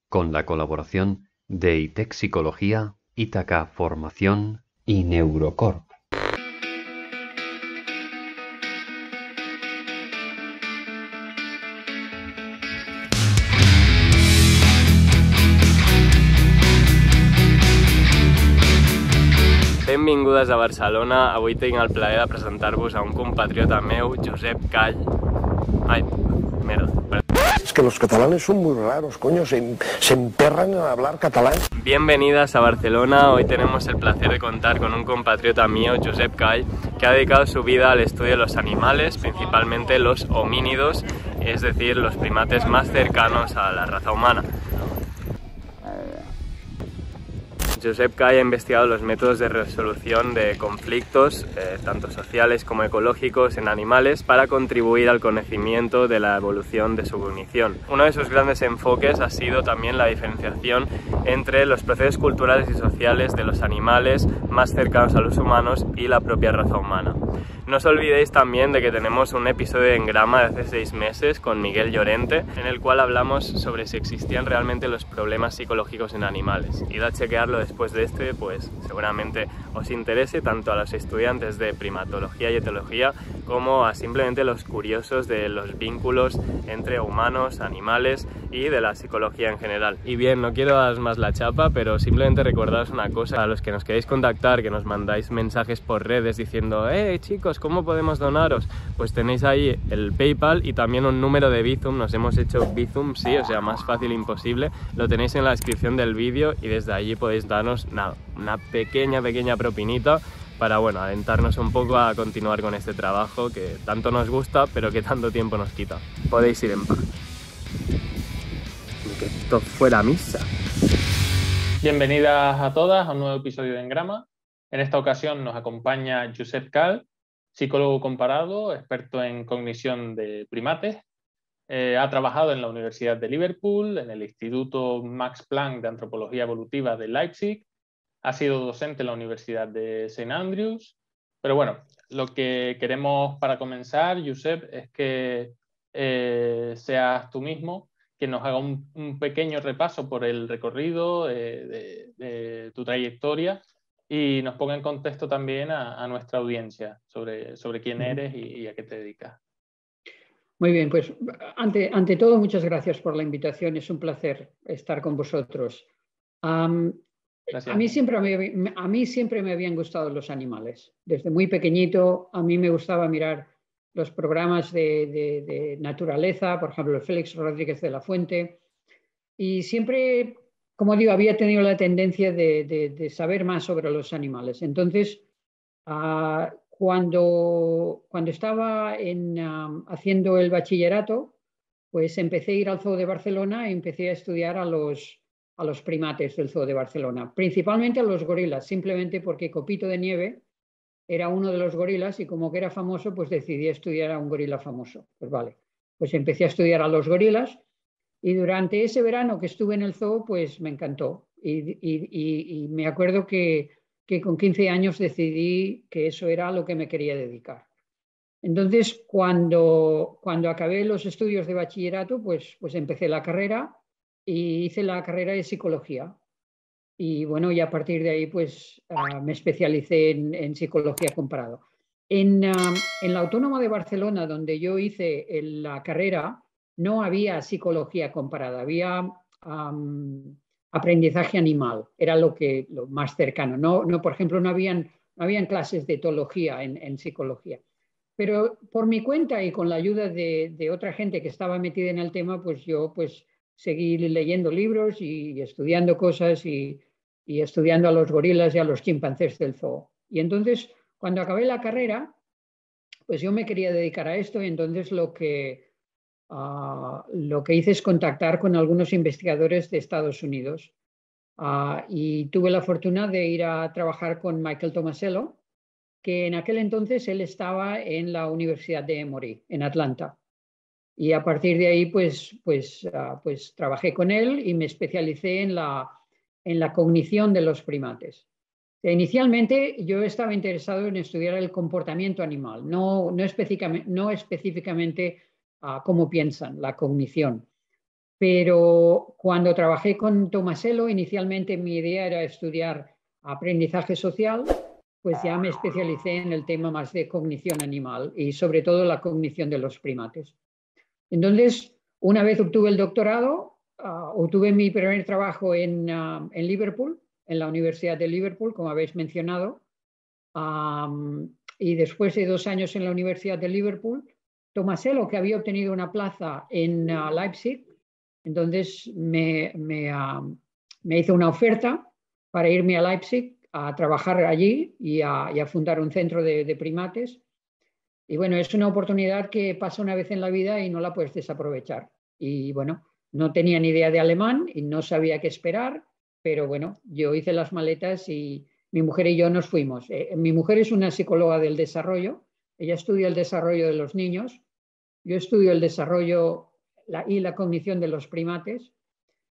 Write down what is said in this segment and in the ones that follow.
Con la colaboración de ITEC Psicología, Ítaca Formación y Neurocorp. Benvingudes a Barcelona. Avui tinc el plaer de presentar-vos a un compatriota meu, Josep Call. Ai, merda. Es que los catalanes son muy raros, coño, se emperran a hablar catalán. Bienvenidas a Barcelona. Hoy tenemos el placer de contar con un compatriota mío, Josep Call, que ha dedicado su vida al estudio de los animales, principalmente los homínidos, es decir, los primates más cercanos a la raza humana. Josep Call ha investigado los métodos de resolución de conflictos, tanto sociales como ecológicos, en animales para contribuir al conocimiento de la evolución de su cognición. Uno de sus grandes enfoques ha sido también la diferenciación entre los procesos culturales y sociales de los animales más cercanos a los humanos y la propia raza humana. No os olvidéis también de que tenemos un episodio de Engrama de hace 6 meses con Miguel Llorente, en el cual hablamos sobre si existían realmente los problemas psicológicos en animales. Id a chequearlo después de este, pues seguramente os interese tanto a los estudiantes de primatología y etología como a simplemente los curiosos de los vínculos entre humanos, animales y de la psicología en general. Y bien, no quiero daros más la chapa, pero simplemente recordaros una cosa: a los que nos queréis contactar, que nos mandáis mensajes por redes diciendo chicos, ¿cómo podemos donaros? Pues tenéis ahí el PayPal y también un número de Bizum. Nos hemos hecho Bizum, sí, o sea, más fácil imposible. Lo tenéis en la descripción del vídeo y desde allí podéis darnos una pequeña propinita para, bueno, alentarnos un poco a continuar con este trabajo que tanto nos gusta, pero que tanto tiempo nos quita. Podéis ir en paz. Que esto fuera misa. Bienvenidas a todas a un nuevo episodio de Engrama. En esta ocasión nos acompaña Josep Call, psicólogo comparado, experto en cognición de primates. Ha trabajado en la Universidad de Liverpool, en el Instituto Max Planck de Antropología Evolutiva de Leipzig. Ha sido docente en la Universidad de St. Andrews. Pero bueno, lo que queremos para comenzar, Josep, es que seas tú mismo quien nos haga un pequeño repaso por el recorrido de tu trayectoria y nos ponga en contexto también a nuestra audiencia sobre quién eres y a qué te dedicas. Muy bien, pues ante todo, muchas gracias por la invitación. Es un placer estar con vosotros. Gracias. A mí siempre me habían gustado los animales. Desde muy pequeñito a mí me gustaba mirar los programas de naturaleza, por ejemplo, Félix Rodríguez de la Fuente, y siempre, como digo, había tenido la tendencia de saber más sobre los animales. Entonces, cuando estaba haciendo el bachillerato, pues empecé a ir al Zoo de Barcelona y empecé a estudiar a los primates del Zoo de Barcelona, principalmente a los gorilas, simplemente porque Copito de Nieve era uno de los gorilas y como que era famoso, pues decidí estudiar a un gorila famoso. Pues vale, pues empecé a estudiar a los gorilas y durante ese verano que estuve en el zoo, pues me encantó. Y me acuerdo que con 15 años decidí que eso era a lo que me quería dedicar. Entonces, cuando acabé los estudios de bachillerato, pues empecé la carrera y hice la carrera de psicología. Y bueno, y a partir de ahí pues me especialicé en psicología comparado. En la Autónoma de Barcelona, donde yo hice la carrera, no había psicología comparada, había aprendizaje animal, era lo más cercano. No, por ejemplo, no habían clases de etología en psicología. Pero por mi cuenta y con la ayuda de otra gente que estaba metida en el tema, pues yo pues seguí leyendo libros y estudiando cosas y estudiando a los gorilas y a los chimpancés del zoo. Y entonces, cuando acabé la carrera, pues yo me quería dedicar a esto y entonces lo que hice es contactar con algunos investigadores de Estados Unidos y tuve la fortuna de ir a trabajar con Michael Tomasello, que en aquel entonces él estaba en la Universidad de Emory, en Atlanta. Y a partir de ahí, pues trabajé con él y me especialicé en la cognición de los primates. Inicialmente yo estaba interesado en estudiar el comportamiento animal, no específicamente cómo piensan, la cognición. Pero cuando trabajé con Tomasello, inicialmente mi idea era estudiar aprendizaje social, pues ya me especialicé en el tema más de cognición animal y sobre todo la cognición de los primates. Entonces, una vez obtuve el doctorado, obtuve mi primer trabajo en Liverpool, en la Universidad de Liverpool, como habéis mencionado, y después de 2 años en la Universidad de Liverpool, Tomasello, que había obtenido una plaza en Leipzig, entonces me hizo una oferta para irme a Leipzig a trabajar allí y a fundar un centro de primates. Y bueno, es una oportunidad que pasa una vez en la vida y no la puedes desaprovechar. Y bueno, no tenía ni idea de alemán y no sabía qué esperar, pero bueno, yo hice las maletas y mi mujer y yo nos fuimos. Mi mujer es una psicóloga del desarrollo, ella estudia el desarrollo de los niños, yo estudio el desarrollo y la cognición de los primates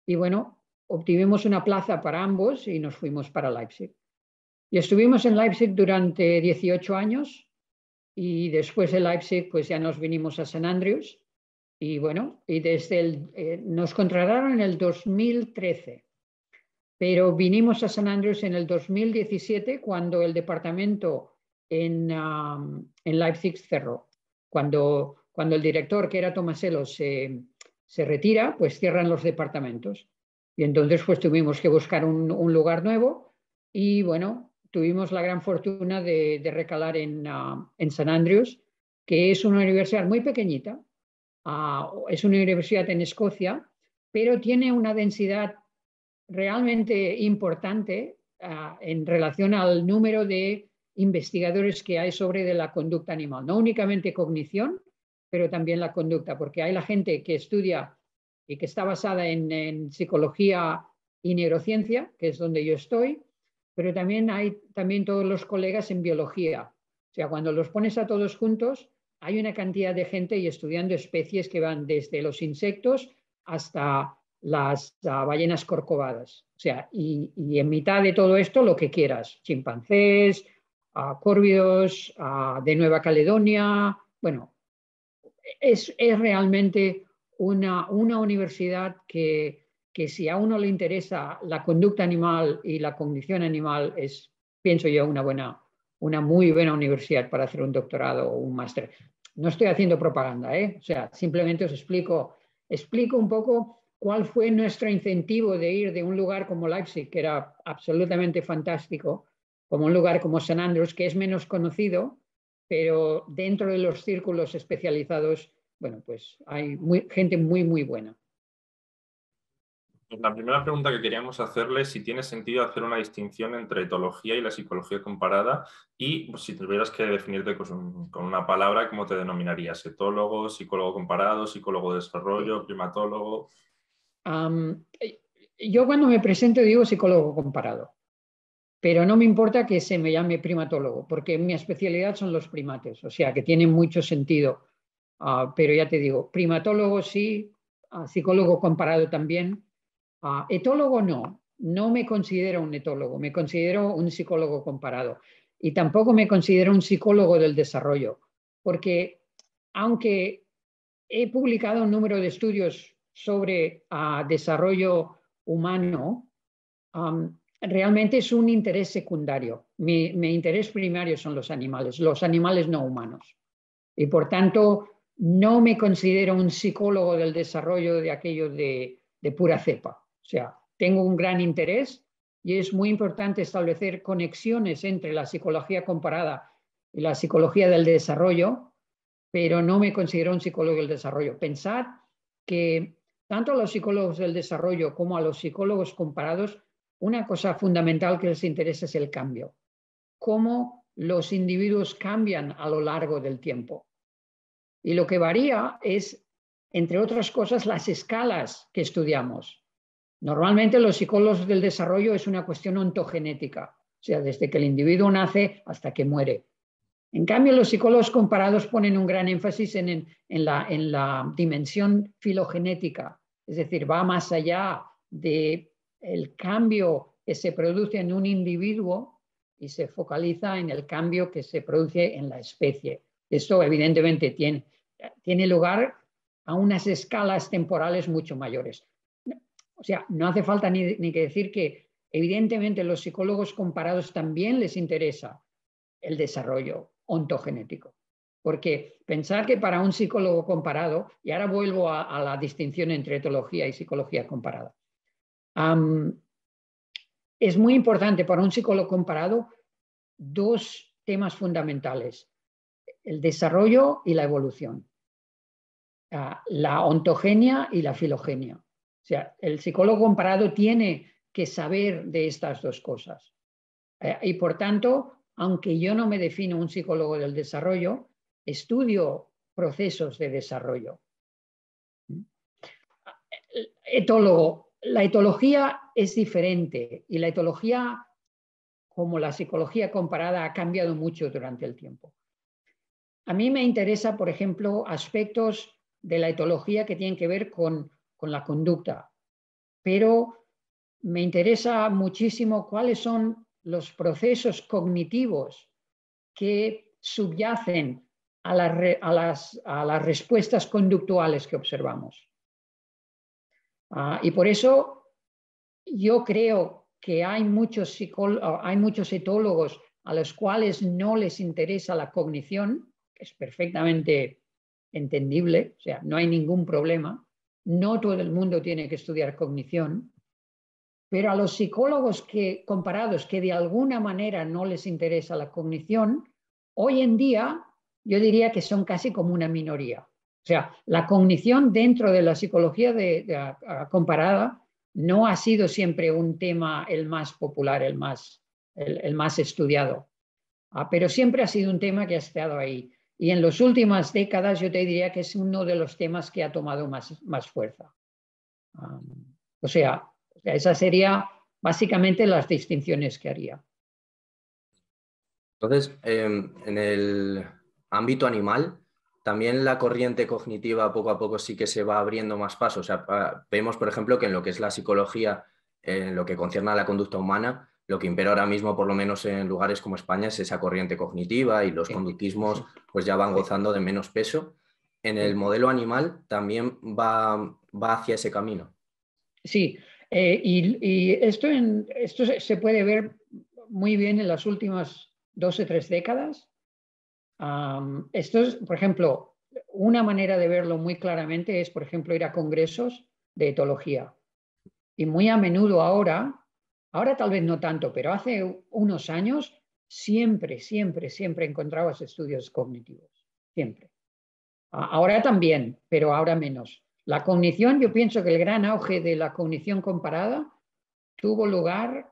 y bueno, obtuvimos una plaza para ambos y nos fuimos para Leipzig. Y estuvimos en Leipzig durante 18 años y después de Leipzig pues ya nos vinimos a St. Andrews y bueno, y nos contrataron en el 2013, pero vinimos a St. Andrews en el 2017 cuando el departamento en Leipzig cerró. Cuando el director, que era Tomasello, se retira, pues cierran los departamentos. Y entonces pues tuvimos que buscar un lugar nuevo y bueno, tuvimos la gran fortuna de recalar en St. Andrews, que es una universidad muy pequeñita, es una universidad en Escocia, pero tiene una densidad realmente importante en relación al número de investigadores que hay sobre de la conducta animal. No únicamente cognición, pero también la conducta, porque hay la gente que estudia y que está basada en psicología y neurociencia, que es donde yo estoy, pero también hay todos los colegas en biología. O sea, cuando los pones a todos juntos, hay una cantidad de gente y estudiando especies que van desde los insectos hasta las ballenas corcovadas. O sea, y en mitad de todo esto lo que quieras, chimpancés, córvidos, de Nueva Caledonia. Bueno, es realmente una universidad que si a uno le interesa la conducta animal y la cognición animal, es, pienso yo, una muy buena universidad para hacer un doctorado o un máster. No estoy haciendo propaganda, o sea, simplemente os explico un poco cuál fue nuestro incentivo de ir de un lugar como Leipzig, que era absolutamente fantástico, como un lugar como St. Andrews, que es menos conocido, pero dentro de los círculos especializados, bueno, pues hay gente muy, muy buena. La primera pregunta que queríamos hacerle es si tiene sentido hacer una distinción entre etología y la psicología comparada y pues, si tuvieras que definirte con una palabra, ¿cómo te denominarías? ¿Etólogo, psicólogo comparado, psicólogo de desarrollo, primatólogo? Yo cuando me presento digo psicólogo comparado, pero no me importa que se me llame primatólogo, porque mi especialidad son los primates, o sea que tiene mucho sentido. Pero ya te digo, primatólogo sí, psicólogo comparado también. Etólogo no me considero un etólogo, me considero un psicólogo comparado. Y tampoco me considero un psicólogo del desarrollo, porque aunque he publicado un número de estudios sobre desarrollo humano, realmente es un interés secundario. Mi interés primario son los animales no humanos. Y por tanto, no me considero un psicólogo del desarrollo de aquello de pura cepa. O sea, tengo un gran interés y es muy importante establecer conexiones entre la psicología comparada y la psicología del desarrollo, pero no me considero un psicólogo del desarrollo. Pensad que tanto a los psicólogos del desarrollo como a los psicólogos comparados, una cosa fundamental que les interesa es el cambio. Cómo los individuos cambian a lo largo del tiempo. Y lo que varía es, entre otras cosas, las escalas que estudiamos. Normalmente los psicólogos del desarrollo es una cuestión ontogenética, o sea, desde que el individuo nace hasta que muere. En cambio, los psicólogos comparados ponen un gran énfasis en la dimensión filogenética, es decir, va más allá del cambio que se produce en un individuo y se focaliza en el cambio que se produce en la especie. Esto evidentemente tiene lugar a unas escalas temporales mucho mayores. O sea, no hace falta ni que decir que evidentemente los psicólogos comparados también les interesa el desarrollo ontogenético. Porque pensar que para un psicólogo comparado, y ahora vuelvo a la distinción entre etología y psicología comparada, es muy importante para un psicólogo comparado dos temas fundamentales: el desarrollo y la evolución, la ontogenia y la filogenia. O sea, el psicólogo comparado tiene que saber de estas dos cosas. Y por tanto, aunque yo no me defino un psicólogo del desarrollo, estudio procesos de desarrollo. Etólogo. La etología es diferente y la etología, como la psicología comparada, ha cambiado mucho durante el tiempo. A mí me interesa, por ejemplo, aspectos de la etología que tienen que ver con la conducta, pero me interesa muchísimo cuáles son los procesos cognitivos que subyacen a las respuestas conductuales que observamos. Y por eso yo creo que hay muchos etólogos a los cuales no les interesa la cognición, que es perfectamente entendible, o sea, no hay ningún problema. No todo el mundo tiene que estudiar cognición, pero a los psicólogos comparados que de alguna manera no les interesa la cognición, hoy en día yo diría que son casi como una minoría. O sea, la cognición dentro de la psicología comparada no ha sido siempre un tema el más popular, el más estudiado, pero siempre ha sido un tema que ha estado ahí. Y en las últimas décadas yo te diría que es uno de los temas que ha tomado más fuerza. O sea, esas serían básicamente las distinciones que haría. Entonces, en el ámbito animal, también la corriente cognitiva poco a poco sí que se va abriendo más pasos. O sea, vemos, por ejemplo, que en lo que es la psicología, en lo que concierne a la conducta humana, lo que impera ahora mismo, por lo menos en lugares como España, es esa corriente cognitiva y los conductismos pues ya van gozando de menos peso. En el modelo animal también va hacia ese camino. Sí, y esto se puede ver muy bien en las últimas 2 o 3 décadas. Esto es, por ejemplo, una manera de verlo muy claramente es, por ejemplo, ir a congresos de etología. Y muy a menudo ahora tal vez no tanto, pero hace unos años siempre encontrabas estudios cognitivos, siempre. Ahora también, pero ahora menos. La cognición, yo pienso que el gran auge de la cognición comparada tuvo lugar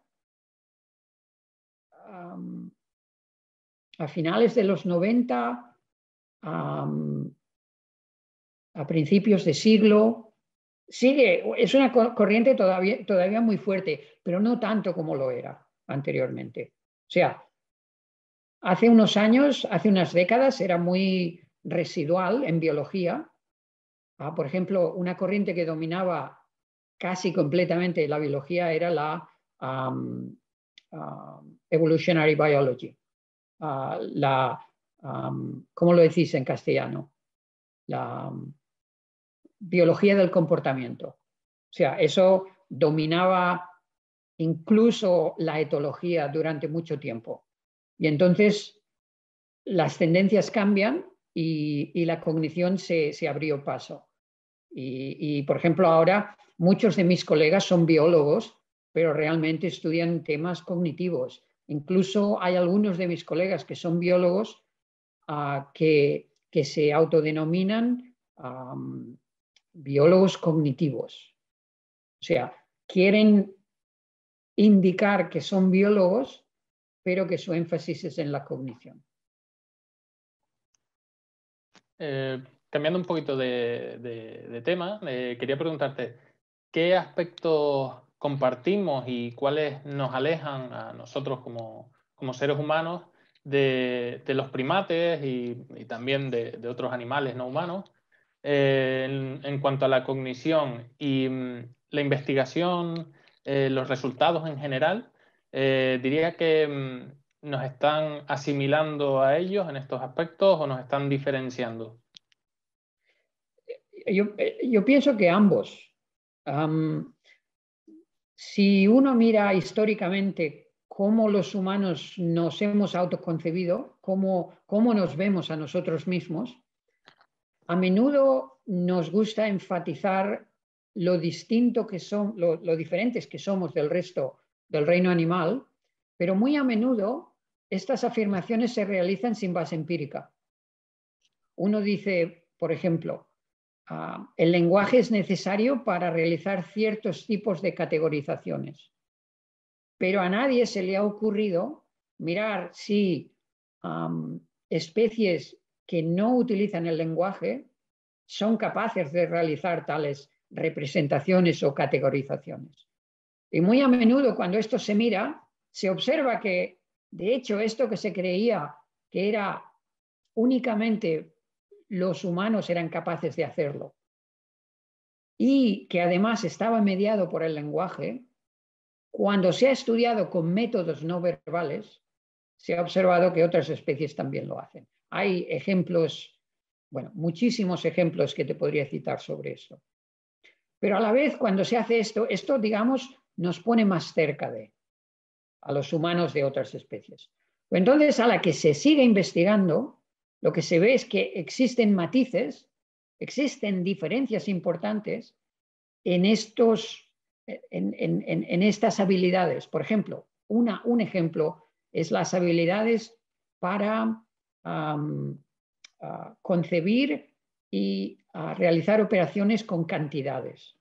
a finales de los 90, a principios de siglo. Es una corriente todavía muy fuerte, pero no tanto como lo era anteriormente. O sea, hace unos años, hace unas décadas, era muy residual en biología. Por ejemplo, una corriente que dominaba casi completamente la biología era la evolutionary biology. ¿Cómo lo decís en castellano? La biología del comportamiento. O sea, eso dominaba incluso la etología durante mucho tiempo. Y entonces las tendencias cambian y la cognición se abrió paso. Y, por ejemplo, ahora muchos de mis colegas son biólogos, pero realmente estudian temas cognitivos. Incluso hay algunos de mis colegas que son biólogos que se autodenominan biólogos cognitivos. O sea, quieren indicar que son biólogos, pero que su énfasis es en la cognición. Cambiando un poquito de tema, quería preguntarte, ¿qué aspectos compartimos y cuáles nos alejan a nosotros como seres humanos de los primates y también de otros animales no humanos en cuanto a la cognición y la investigación, los resultados en general? Diría que ¿nos están asimilando a ellos en estos aspectos o nos están diferenciando? Yo pienso que ambos. Si uno mira históricamente cómo los humanos nos hemos autoconcebido, cómo nos vemos a nosotros mismos, a menudo nos gusta enfatizar lo distinto que son, lo diferentes que somos del resto del reino animal, pero muy a menudo estas afirmaciones se realizan sin base empírica. Uno dice, por ejemplo, el lenguaje es necesario para realizar ciertos tipos de categorizaciones, pero a nadie se le ha ocurrido mirar si especies que no utilizan el lenguaje son capaces de realizar tales representaciones o categorizaciones. Y muy a menudo cuando esto se mira, se observa que, de hecho, esto que se creía que era únicamente los humanos eran capaces de hacerlo y que además estaba mediado por el lenguaje, cuando se ha estudiado con métodos no verbales, se ha observado que otras especies también lo hacen. Hay ejemplos, bueno, muchísimos ejemplos que te podría citar sobre esto. Pero a la vez, cuando se hace esto, digamos, nos pone más cerca a los humanos de otras especies. Entonces, a la que se sigue investigando, lo que se ve es que existen matices, existen diferencias importantes en estas habilidades. Por ejemplo, un ejemplo es las habilidades para concebir y realizar operaciones con cantidades.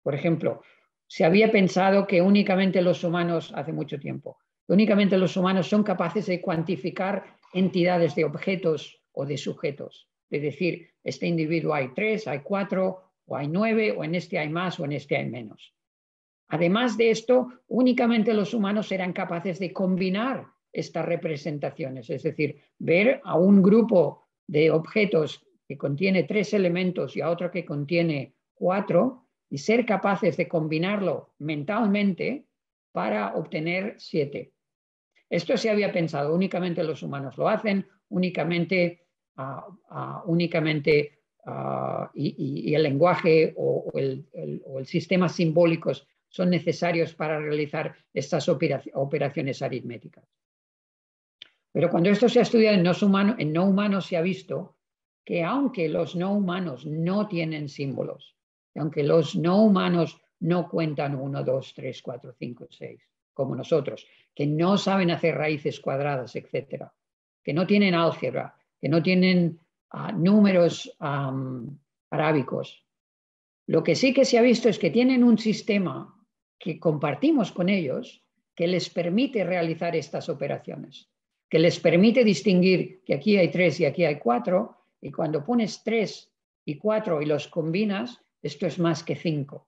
Por ejemplo, se había pensado que únicamente los humanos, hace mucho tiempo, únicamente los humanos son capaces de cuantificar entidades de objetos o de sujetos. Es decir, este individuo hay 3, hay 4, o hay 9, o en este hay más, o en este hay menos. Además de esto, únicamente los humanos eran capaces de combinar estas representaciones, es decir, ver a un grupo de objetos que contiene 3 elementos y a otro que contiene 4 y ser capaces de combinarlo mentalmente para obtener 7. Esto se había pensado, únicamente los humanos lo hacen, únicamente y el lenguaje o el sistema simbólicos son necesarios para realizar estas operaciones aritméticas. Pero cuando esto se ha estudiado en no humanos se ha visto que aunque los no humanos no tienen símbolos, aunque los no humanos no cuentan 1, 2, 3, 4, 5, 6, como nosotros, que no saben hacer raíces cuadradas, etcétera, que no tienen álgebra, que no tienen números arábicos. Lo que sí que se ha visto es que tienen un sistema que compartimos con ellos que les permite realizar estas operaciones, que les permite distinguir que aquí hay 3 y aquí hay 4, y cuando pones 3 y 4 y los combinas, esto es más que 5.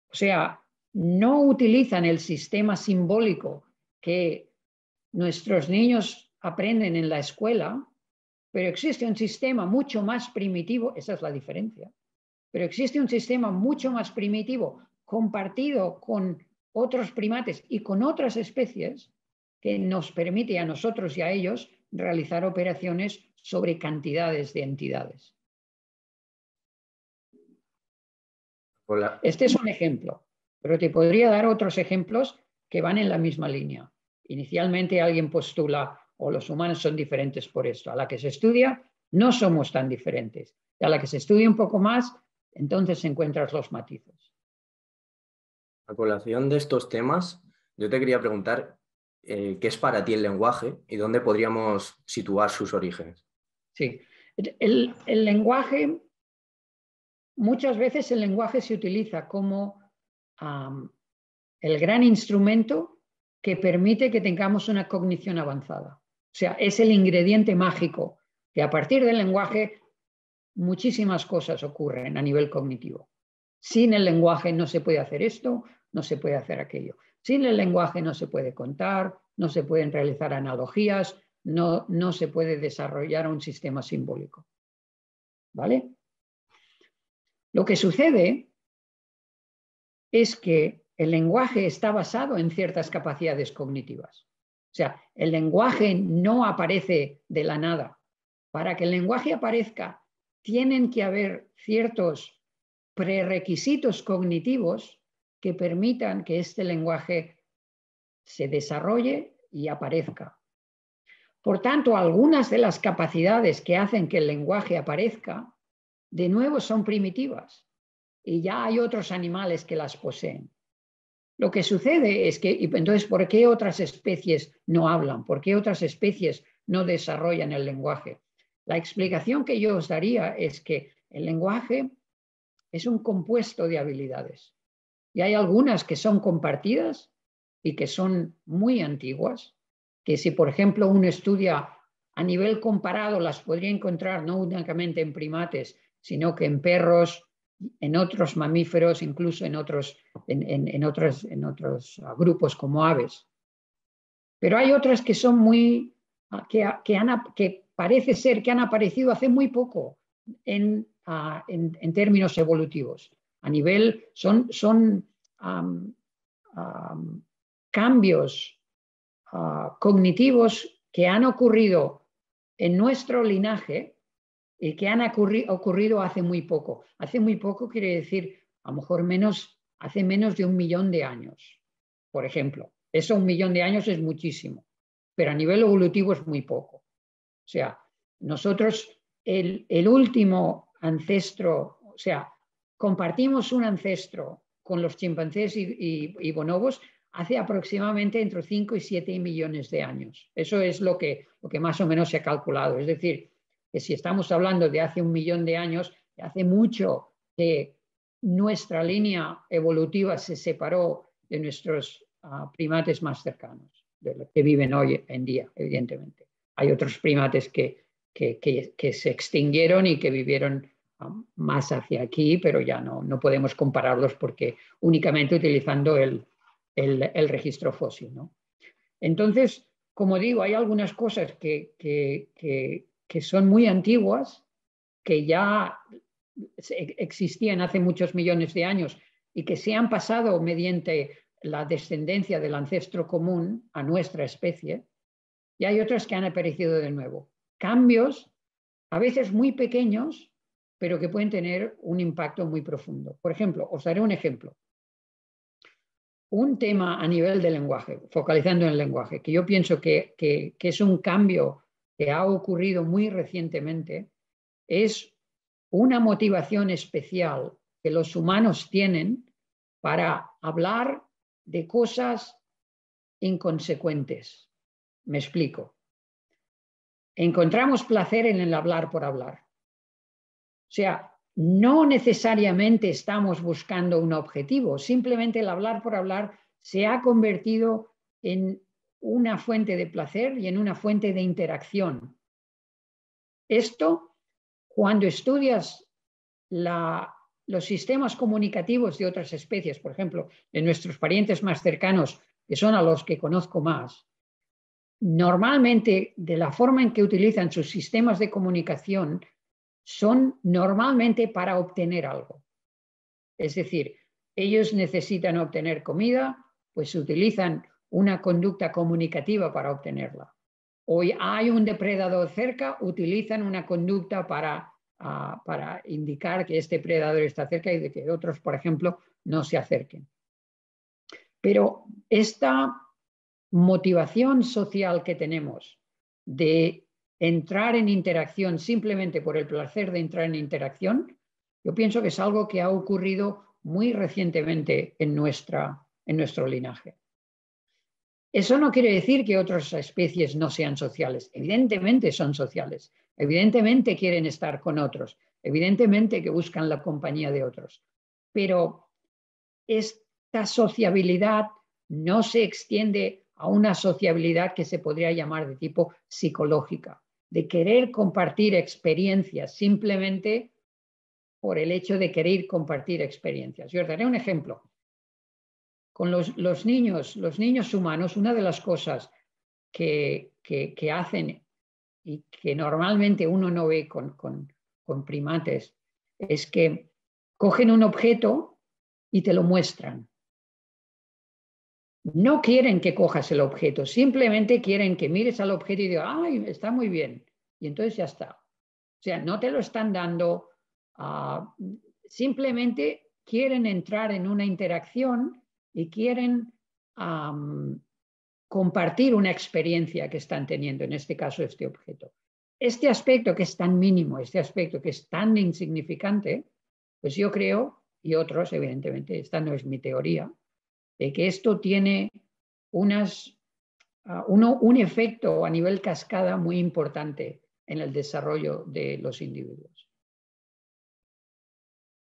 O sea, no utilizan el sistema simbólico que nuestros niños aprenden en la escuela, pero existe un sistema mucho más primitivo, esa es la diferencia, pero existe un sistema mucho más primitivo compartido con otros primates y con otras especies que nos permite a nosotros y a ellos realizar operaciones sobre cantidades de entidades. Hola. Este es un ejemplo, pero te podría dar otros ejemplos que van en la misma línea. Inicialmente alguien postula, o los humanos son diferentes por esto. A la que se estudia, no somos tan diferentes. Y a la que se estudia un poco más, entonces encuentras los matices. A colación de estos temas, yo te quería preguntar qué es para ti el lenguaje y dónde podríamos situar sus orígenes. Sí, el lenguaje, muchas veces el lenguaje se utiliza como el gran instrumento que permite que tengamos una cognición avanzada. O sea, es el ingrediente mágico que a partir del lenguaje muchísimas cosas ocurren a nivel cognitivo. Sin el lenguaje no se puede hacer esto, no se puede hacer aquello. Sin el lenguaje no se puede contar, no se pueden realizar analogías, no se puede desarrollar un sistema simbólico. ¿Vale? Lo que sucede es que el lenguaje está basado en ciertas capacidades cognitivas. O sea, el lenguaje no aparece de la nada. Para que el lenguaje aparezca, tienen que haber ciertos prerequisitos cognitivos que permitan que este lenguaje se desarrolle y aparezca. Por tanto, algunas de las capacidades que hacen que el lenguaje aparezca, de nuevo, son primitivas y ya hay otros animales que las poseen. Lo que sucede es que, entonces, ¿por qué otras especies no hablan? ¿Por qué otras especies no desarrollan el lenguaje? La explicación que yo os daría es que el lenguaje es un compuesto de habilidades y hay algunas que son compartidas y que son muy antiguas, que si, por ejemplo, uno estudia a nivel comparado, las podría encontrar no únicamente en primates, sino que en perros, en otros mamíferos, incluso en otros grupos como aves. Pero hay otras que son que parece ser que han aparecido hace muy poco en términos evolutivos. A nivel, son cambios cognitivos que han ocurrido en nuestro linaje y que han ocurrido hace muy poco. Hace muy poco quiere decir, a lo mejor hace menos de 1 millón de años, por ejemplo. Eso 1 millón de años es muchísimo, pero a nivel evolutivo es muy poco. O sea, nosotros, el último ancestro, o sea, compartimos un ancestro con los chimpancés y bonobos hace aproximadamente entre 5 y 7 millones de años. Eso es lo que más o menos se ha calculado. Es decir, que si estamos hablando de hace 1 millón de años, hace mucho que nuestra línea evolutiva se separó de nuestros primates más cercanos, de los que viven hoy en día, evidentemente. Hay otros primates que se extinguieron y que vivieron más hacia aquí, pero ya no podemos compararlos porque únicamente utilizando el registro fósil, ¿no? Entonces, como digo, hay algunas cosas que son muy antiguas, que ya existían hace muchos millones de años y que se han pasado mediante la descendencia del ancestro común a nuestra especie, y hay otras que han aparecido de nuevo. Cambios, a veces muy pequeños, pero que pueden tener un impacto muy profundo. Por ejemplo, os daré un ejemplo. Un tema a nivel del lenguaje, focalizando en el lenguaje, que yo pienso que es un cambio que ha ocurrido muy recientemente, es una motivación especial que los humanos tienen para hablar de cosas inconsecuentes. Me explico. Encontramos placer en el hablar por hablar. O sea, no necesariamente estamos buscando un objetivo, simplemente el hablar por hablar se ha convertido en una fuente de placer y en una fuente de interacción. Esto, cuando estudias los sistemas comunicativos de otras especies, por ejemplo, de nuestros parientes más cercanos, que son a los que conozco más, normalmente de la forma en que utilizan sus sistemas de comunicación son normalmente para obtener algo. Es decir, ellos necesitan obtener comida, pues utilizan una conducta comunicativa para obtenerla. O hay un depredador cerca, utilizan una conducta para indicar que este predador está cerca y de que otros, por ejemplo, no se acerquen. Pero esta motivación social que tenemos de entrar en interacción simplemente por el placer de entrar en interacción, yo pienso que es algo que ha ocurrido muy recientemente en nuestro linaje. Eso no quiere decir que otras especies no sean sociales. Evidentemente son sociales. Evidentemente quieren estar con otros. Evidentemente que buscan la compañía de otros. Pero esta sociabilidad no se extiende a una sociabilidad que se podría llamar de tipo psicológica, de querer compartir experiencias simplemente por el hecho de querer compartir experiencias. Yo os daré un ejemplo. Con los niños humanos, una de las cosas que hacen y que normalmente uno no ve con primates es que cogen un objeto y te lo muestran. No quieren que cojas el objeto, simplemente quieren que mires al objeto y digas, ¡ay, está muy bien! Y entonces ya está. O sea, no te lo están dando, simplemente quieren entrar en una interacción y quieren compartir una experiencia que están teniendo, en este caso este objeto. Este aspecto que es tan mínimo, este aspecto que es tan insignificante, pues yo creo, y otros evidentemente, esta no es mi teoría, de que esto tiene un efecto a nivel cascada muy importante en el desarrollo de los individuos.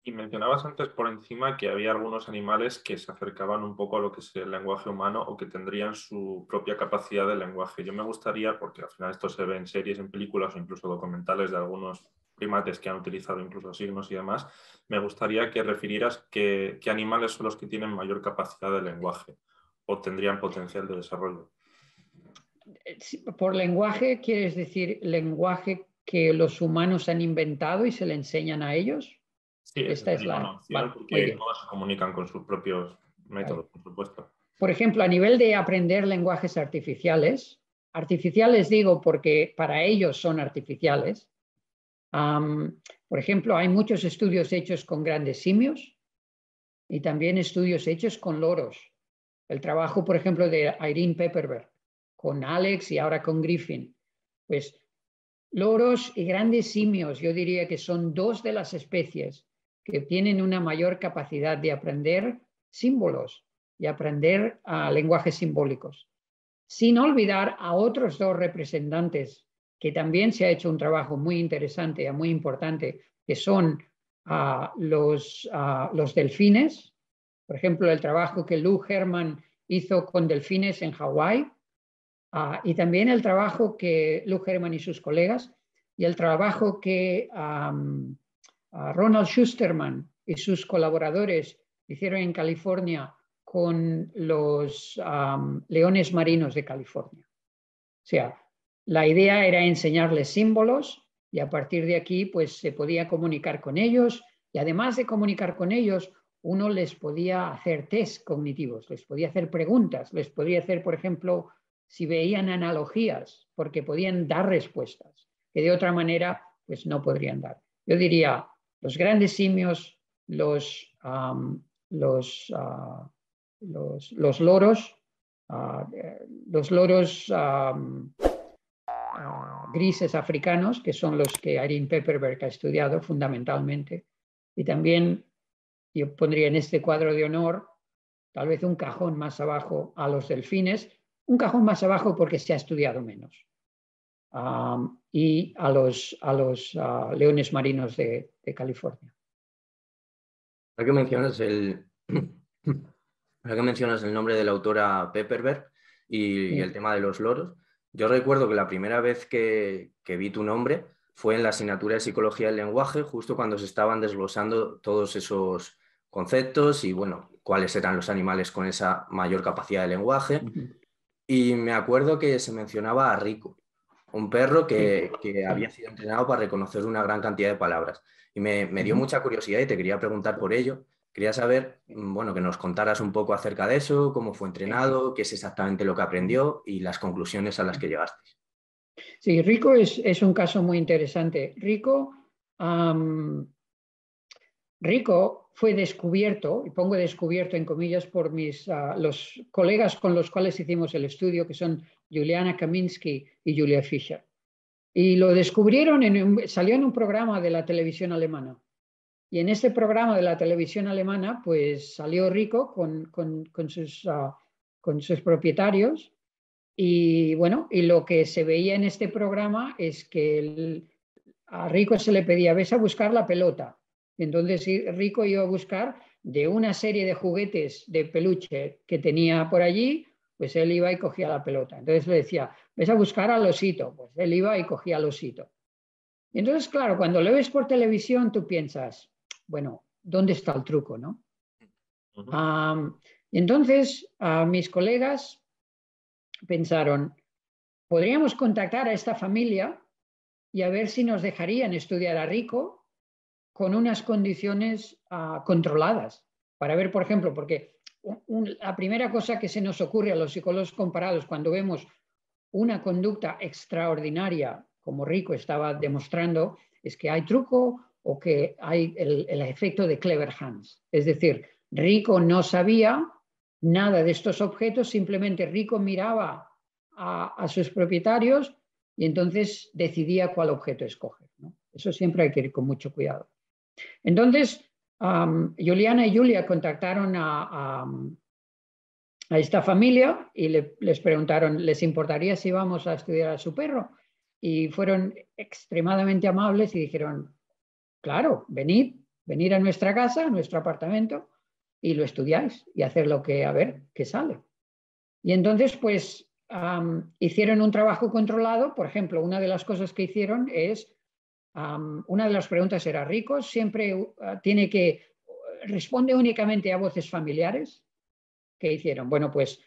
Y mencionabas antes por encima que había algunos animales que se acercaban un poco a lo que es el lenguaje humano o que tendrían su propia capacidad de lenguaje. Yo me gustaría, porque al final esto se ve en series, en películas o incluso documentales de algunos primates que han utilizado incluso signos y demás, me gustaría que refirieras qué animales son los que tienen mayor capacidad de lenguaje o tendrían potencial de desarrollo. Por lenguaje, ¿quieres decir lenguaje que los humanos han inventado y se le enseñan a ellos? Sí, esta es la opción, vale, porque todos se comunican con sus propios métodos, por supuesto. Por ejemplo, a nivel de aprender lenguajes artificiales digo porque para ellos son artificiales. Por ejemplo, hay muchos estudios hechos con grandes simios y también estudios hechos con loros. El trabajo, por ejemplo, de Irene Pepperberg con Alex y ahora con Griffin. Pues loros y grandes simios, yo diría que son dos de las especies que tienen una mayor capacidad de aprender símbolos y aprender lenguajes simbólicos. Sin olvidar a otros dos representantes que también se ha hecho un trabajo muy interesante y muy importante, que son los delfines. Por ejemplo, el trabajo que Lou Herman hizo con delfines en Hawái, y también el trabajo que Lou Herman y sus colegas, y el trabajo que Ronald Schusterman y sus colaboradores hicieron en California con los leones marinos de California. O sea, la idea era enseñarles símbolos y a partir de aquí pues se podía comunicar con ellos y además de comunicar con ellos, uno les podía hacer test cognitivos, les podía hacer preguntas, les podía hacer, por ejemplo, si veían analogías, porque podían dar respuestas que de otra manera pues no podrían dar. Yo diría, los grandes simios, los loros, grises africanos, que son los que Irene Pepperberg ha estudiado fundamentalmente, y también yo pondría en este cuadro de honor tal vez un cajón más abajo a los delfines, un cajón más abajo porque se ha estudiado menos, y a los leones marinos de California. Ahora que mencionas el nombre de la autora Pepperberg y el tema de los loros, yo recuerdo que la primera vez que vi tu nombre fue en la asignatura de Psicología del Lenguaje, justo cuando se estaban desglosando todos esos conceptos y, bueno, cuáles eran los animales con esa mayor capacidad de lenguaje. Y me acuerdo que se mencionaba a Rico, un perro que había sido entrenado para reconocer una gran cantidad de palabras. Y me dio mucha curiosidad y te quería preguntar por ello. Quería saber, bueno, que nos contaras un poco acerca de eso, cómo fue entrenado, qué es exactamente lo que aprendió y las conclusiones a las que llegasteis. Sí, Rico es un caso muy interesante. Rico fue descubierto, y pongo descubierto en comillas por los colegas con los cuales hicimos el estudio, que son Juliana Kaminski y Julia Fischer. Y lo descubrieron, salió en un programa de la televisión alemana. Y en este programa de la televisión alemana, pues salió Rico con sus propietarios. Y bueno, y lo que se veía en este programa es que a Rico se le pedía, ves a buscar la pelota. Y entonces Rico iba a buscar de una serie de juguetes de peluche que tenía por allí, pues él iba y cogía la pelota. Entonces le decía, ves a buscar al osito. Pues él iba y cogía al osito. Y entonces, claro, cuando lo ves por televisión, tú piensas, bueno, ¿dónde está el truco, no? Y entonces mis colegas pensaron, podríamos contactar a esta familia y a ver si nos dejarían estudiar a Rico con unas condiciones controladas. Para ver, por ejemplo, porque la primera cosa que se nos ocurre a los psicólogos comparados cuando vemos una conducta extraordinaria, como Rico estaba demostrando, es que hay truco o que hay el efecto de Clever Hans. Es decir, Rico no sabía nada de estos objetos, simplemente Rico miraba a sus propietarios y entonces decidía cuál objeto escoger, ¿no? Eso siempre hay que ir con mucho cuidado. Entonces, Juliana y Julia contactaron a esta familia y les preguntaron, ¿les importaría si vamos a estudiar a su perro? Y fueron extremadamente amables y dijeron, claro, venid a nuestra casa, a nuestro apartamento, y lo estudiáis y hacer lo que, a ver, qué sale. Y entonces, pues, hicieron un trabajo controlado. Por ejemplo, una de las cosas que hicieron es, una de las preguntas era, Rico siempre responde únicamente a voces familiares. ¿Qué hicieron? Bueno, pues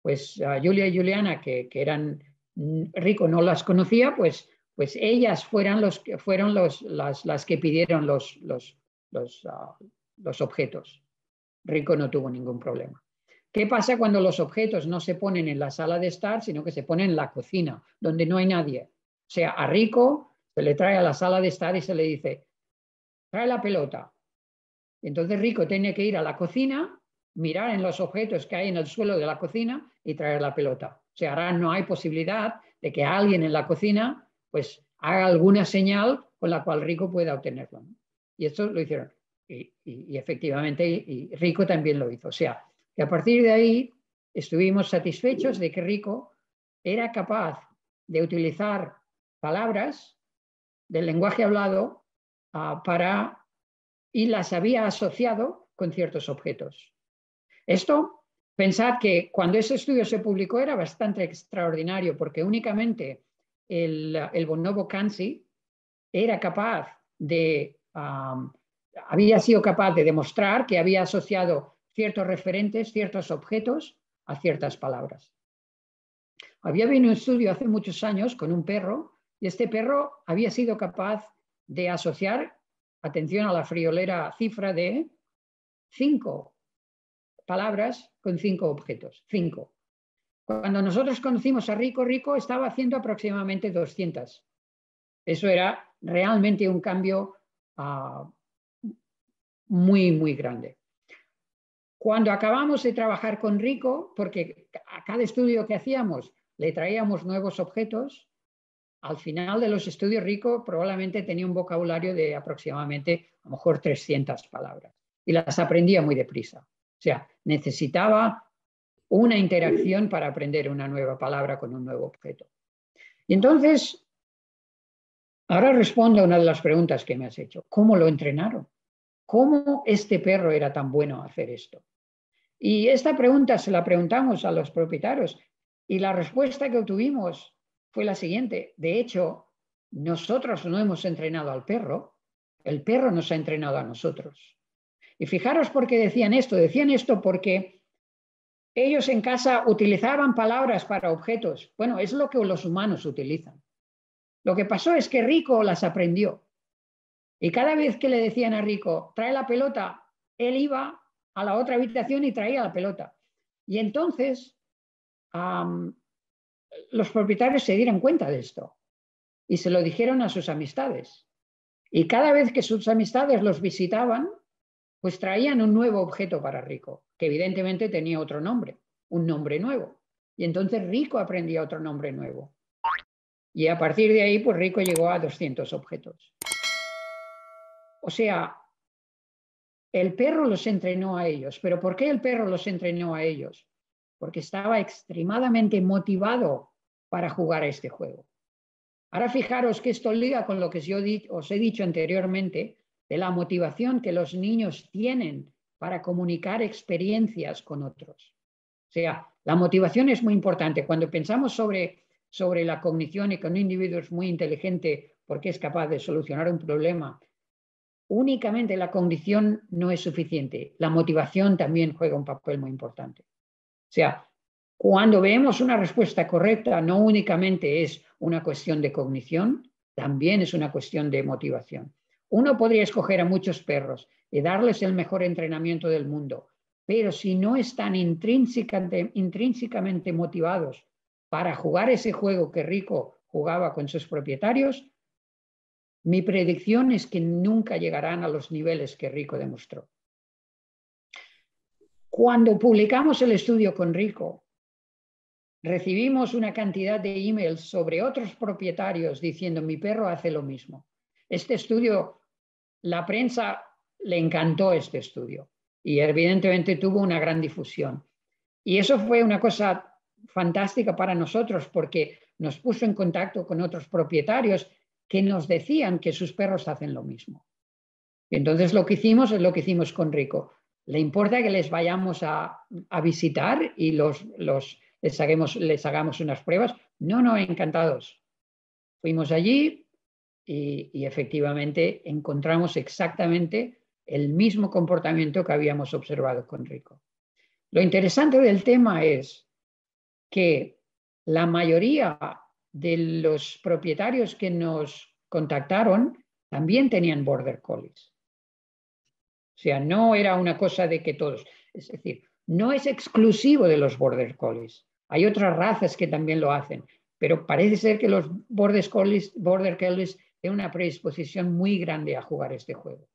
Julia y Juliana, que eran, Rico no las conocía, pues ellas fueron las que pidieron los objetos. Rico no tuvo ningún problema. ¿Qué pasa cuando los objetos no se ponen en la sala de estar, sino que se ponen en la cocina, donde no hay nadie? O sea, a Rico se le trae a la sala de estar y se le dice, trae la pelota. Entonces Rico tiene que ir a la cocina, mirar en los objetos que hay en el suelo de la cocina y traer la pelota. O sea, ahora no hay posibilidad de que alguien en la cocina pues haga alguna señal con la cual Rico pueda obtenerlo, ¿no? Y esto lo hicieron. Y efectivamente y Rico también lo hizo. O sea, que a partir de ahí estuvimos satisfechos de que Rico era capaz de utilizar palabras del lenguaje hablado y las había asociado con ciertos objetos. Esto, pensad que cuando ese estudio se publicó era bastante extraordinario porque únicamente el bonobo Kansi era capaz había sido capaz de demostrar que había asociado ciertos referentes, ciertos objetos a ciertas palabras. Había habido un estudio hace muchos años con un perro y este perro había sido capaz de asociar, atención a la friolera cifra, de 5 palabras con 5 objetos. 5. Cuando nosotros conocimos a Rico, Rico estaba haciendo aproximadamente 200. Eso era realmente un cambio muy, muy grande. Cuando acabamos de trabajar con Rico, porque a cada estudio que hacíamos le traíamos nuevos objetos, al final de los estudios Rico probablemente tenía un vocabulario de aproximadamente a lo mejor 300 palabras y las aprendía muy deprisa. O sea, necesitaba una interacción para aprender una nueva palabra con un nuevo objeto. Y entonces, ahora respondo a una de las preguntas que me has hecho. ¿Cómo lo entrenaron? ¿Cómo este perro era tan bueno a hacer esto? Y esta pregunta se la preguntamos a los propietarios y la respuesta que obtuvimos fue la siguiente. De hecho, nosotros no hemos entrenado al perro, el perro nos ha entrenado a nosotros. Y fijaros por qué decían esto. Decían esto porque ellos en casa utilizaban palabras para objetos. Bueno, es lo que los humanos utilizan. Lo que pasó es que Rico las aprendió. Y cada vez que le decían a Rico, trae la pelota, él iba a la otra habitación y traía la pelota. Y entonces los propietarios se dieron cuenta de esto y se lo dijeron a sus amistades. Y cada vez que sus amistades los visitaban, pues traían un nuevo objeto para Rico, que evidentemente tenía otro nombre, un nombre nuevo. Y entonces Rico aprendía otro nombre nuevo. Y a partir de ahí, pues Rico llegó a 200 objetos. O sea, el perro los entrenó a ellos. ¿Pero por qué el perro los entrenó a ellos? Porque estaba extremadamente motivado para jugar a este juego. Ahora fijaros que esto liga con lo que yo os he dicho anteriormente de la motivación que los niños tienen para comunicar experiencias con otros. O sea, la motivación es muy importante. Cuando pensamos sobre la cognición y que un individuo es muy inteligente porque es capaz de solucionar un problema, únicamente la cognición no es suficiente. La motivación también juega un papel muy importante. O sea, cuando vemos una respuesta correcta, no únicamente es una cuestión de cognición, también es una cuestión de motivación. Uno podría escoger a muchos perros y darles el mejor entrenamiento del mundo, pero si no están intrínsecamente motivados para jugar ese juego que Rico jugaba con sus propietarios, Mi predicción es que nunca llegarán a los niveles que Rico demostró. Cuando publicamos el estudio con Rico, recibimos una cantidad de emails sobre otros propietarios diciendo mi perro hace lo mismo. Este estudio, la prensa le encantó este estudio y evidentemente tuvo una gran difusión. Y eso fue una cosa fantástica para nosotros porque nos puso en contacto con otros propietarios que nos decían que sus perros hacen lo mismo. Entonces lo que hicimos es lo que hicimos con Rico. ¿Le importa que les vayamos a visitar y les hagamos unas pruebas? No, encantados. Fuimos allí y efectivamente encontramos exactamente el mismo comportamiento que habíamos observado con Rico. Lo interesante del tema es que la mayoría de los propietarios que nos contactaron también tenían Border Collies. O sea, no era una cosa de que todos, es decir, no es exclusivo de los Border Collies. Hay otras razas que también lo hacen, pero parece ser que los Border Collies tienen una predisposición muy grande a jugar este juego.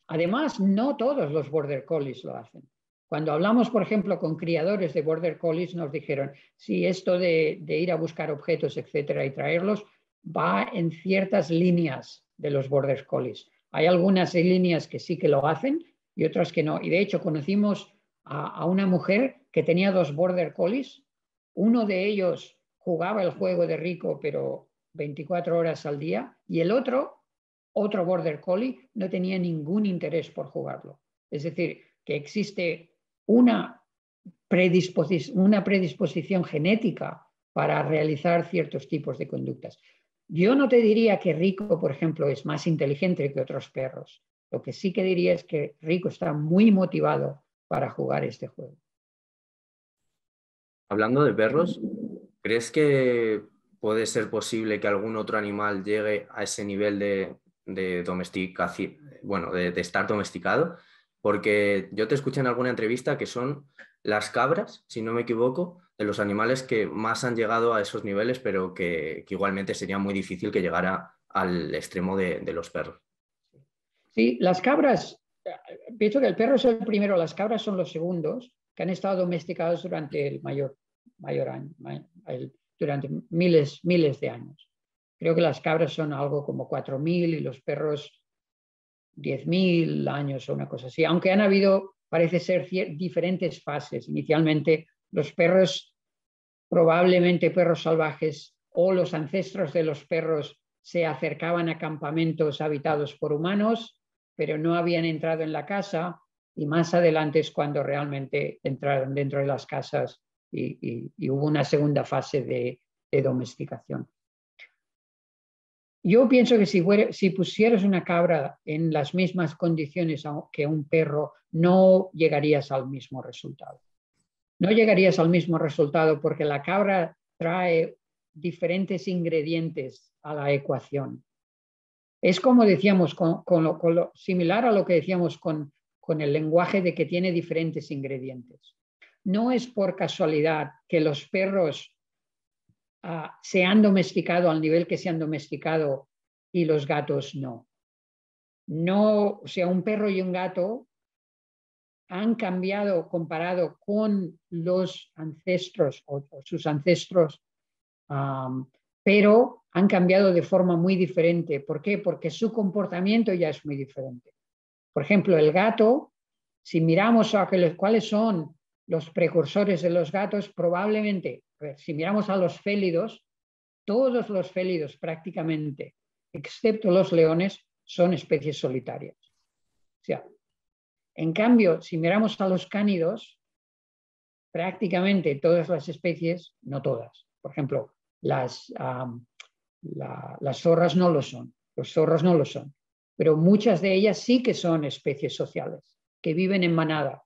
Además, no todos los Border Collies lo hacen. Cuando hablamos, por ejemplo, con criadores de Border Collies, nos dijeron, sí, esto de ir a buscar objetos, etcétera, y traerlos, va en ciertas líneas de los Border Collies. Hay algunas líneas que sí que lo hacen y otras que no. Y de hecho conocimos a una mujer que tenía 2 Border Collies. Uno de ellos jugaba el juego de Rico, pero 24 horas al día. Y el otro Border Collie, no tenía ningún interés por jugarlo. Es decir, que existe una predisposición genética para realizar ciertos tipos de conductas. Yo no te diría que Rico, por ejemplo, es más inteligente que otros perros. Lo que sí que diría es que Rico está muy motivado para jugar este juego. Hablando de perros, ¿crees que puede ser posible que algún otro animal llegue a ese nivel de domesticación, bueno, de estar domesticado? Porque yo te escuché en alguna entrevista que son las cabras, si no me equivoco, de los animales que más han llegado a esos niveles, pero que igualmente sería muy difícil que llegara al extremo de los perros. Sí, las cabras, pienso que el perro es el primero, las cabras son los segundos, que han estado domesticados durante el mayor año, durante miles de años. Creo que las cabras son algo como 4.000 y los perros 10.000 años o una cosa así, aunque han habido, parece ser, diferentes fases. Inicialmente los perros, probablemente perros salvajes o los ancestros de los perros se acercaban a campamentos habitados por humanos, pero no habían entrado en la casa y más adelante es cuando realmente entraron dentro de las casas y hubo una segunda fase de domesticación. Yo pienso que si pusieras una cabra en las mismas condiciones que un perro, no llegarías al mismo resultado. No llegarías al mismo resultado porque la cabra trae diferentes ingredientes a la ecuación. Es como decíamos, similar a lo que decíamos con el lenguaje de que tiene diferentes ingredientes. No es por casualidad que los perros se han domesticado al nivel que se han domesticado y los gatos no. O sea, un perro y un gato han cambiado comparado con los ancestros o sus ancestros, pero han cambiado de forma muy diferente. ¿Por qué? Porque su comportamiento ya es muy diferente. Por ejemplo, el gato, si miramos cuáles son los precursores de los gatos, probablemente, si miramos a los félidos, todos los félidos prácticamente, excepto los leones, son especies solitarias. O sea, en cambio, si miramos a los cánidos, prácticamente todas las especies, no todas, por ejemplo, las zorras no lo son, los zorros no lo son, pero muchas de ellas sí que son especies sociales, que viven en manada.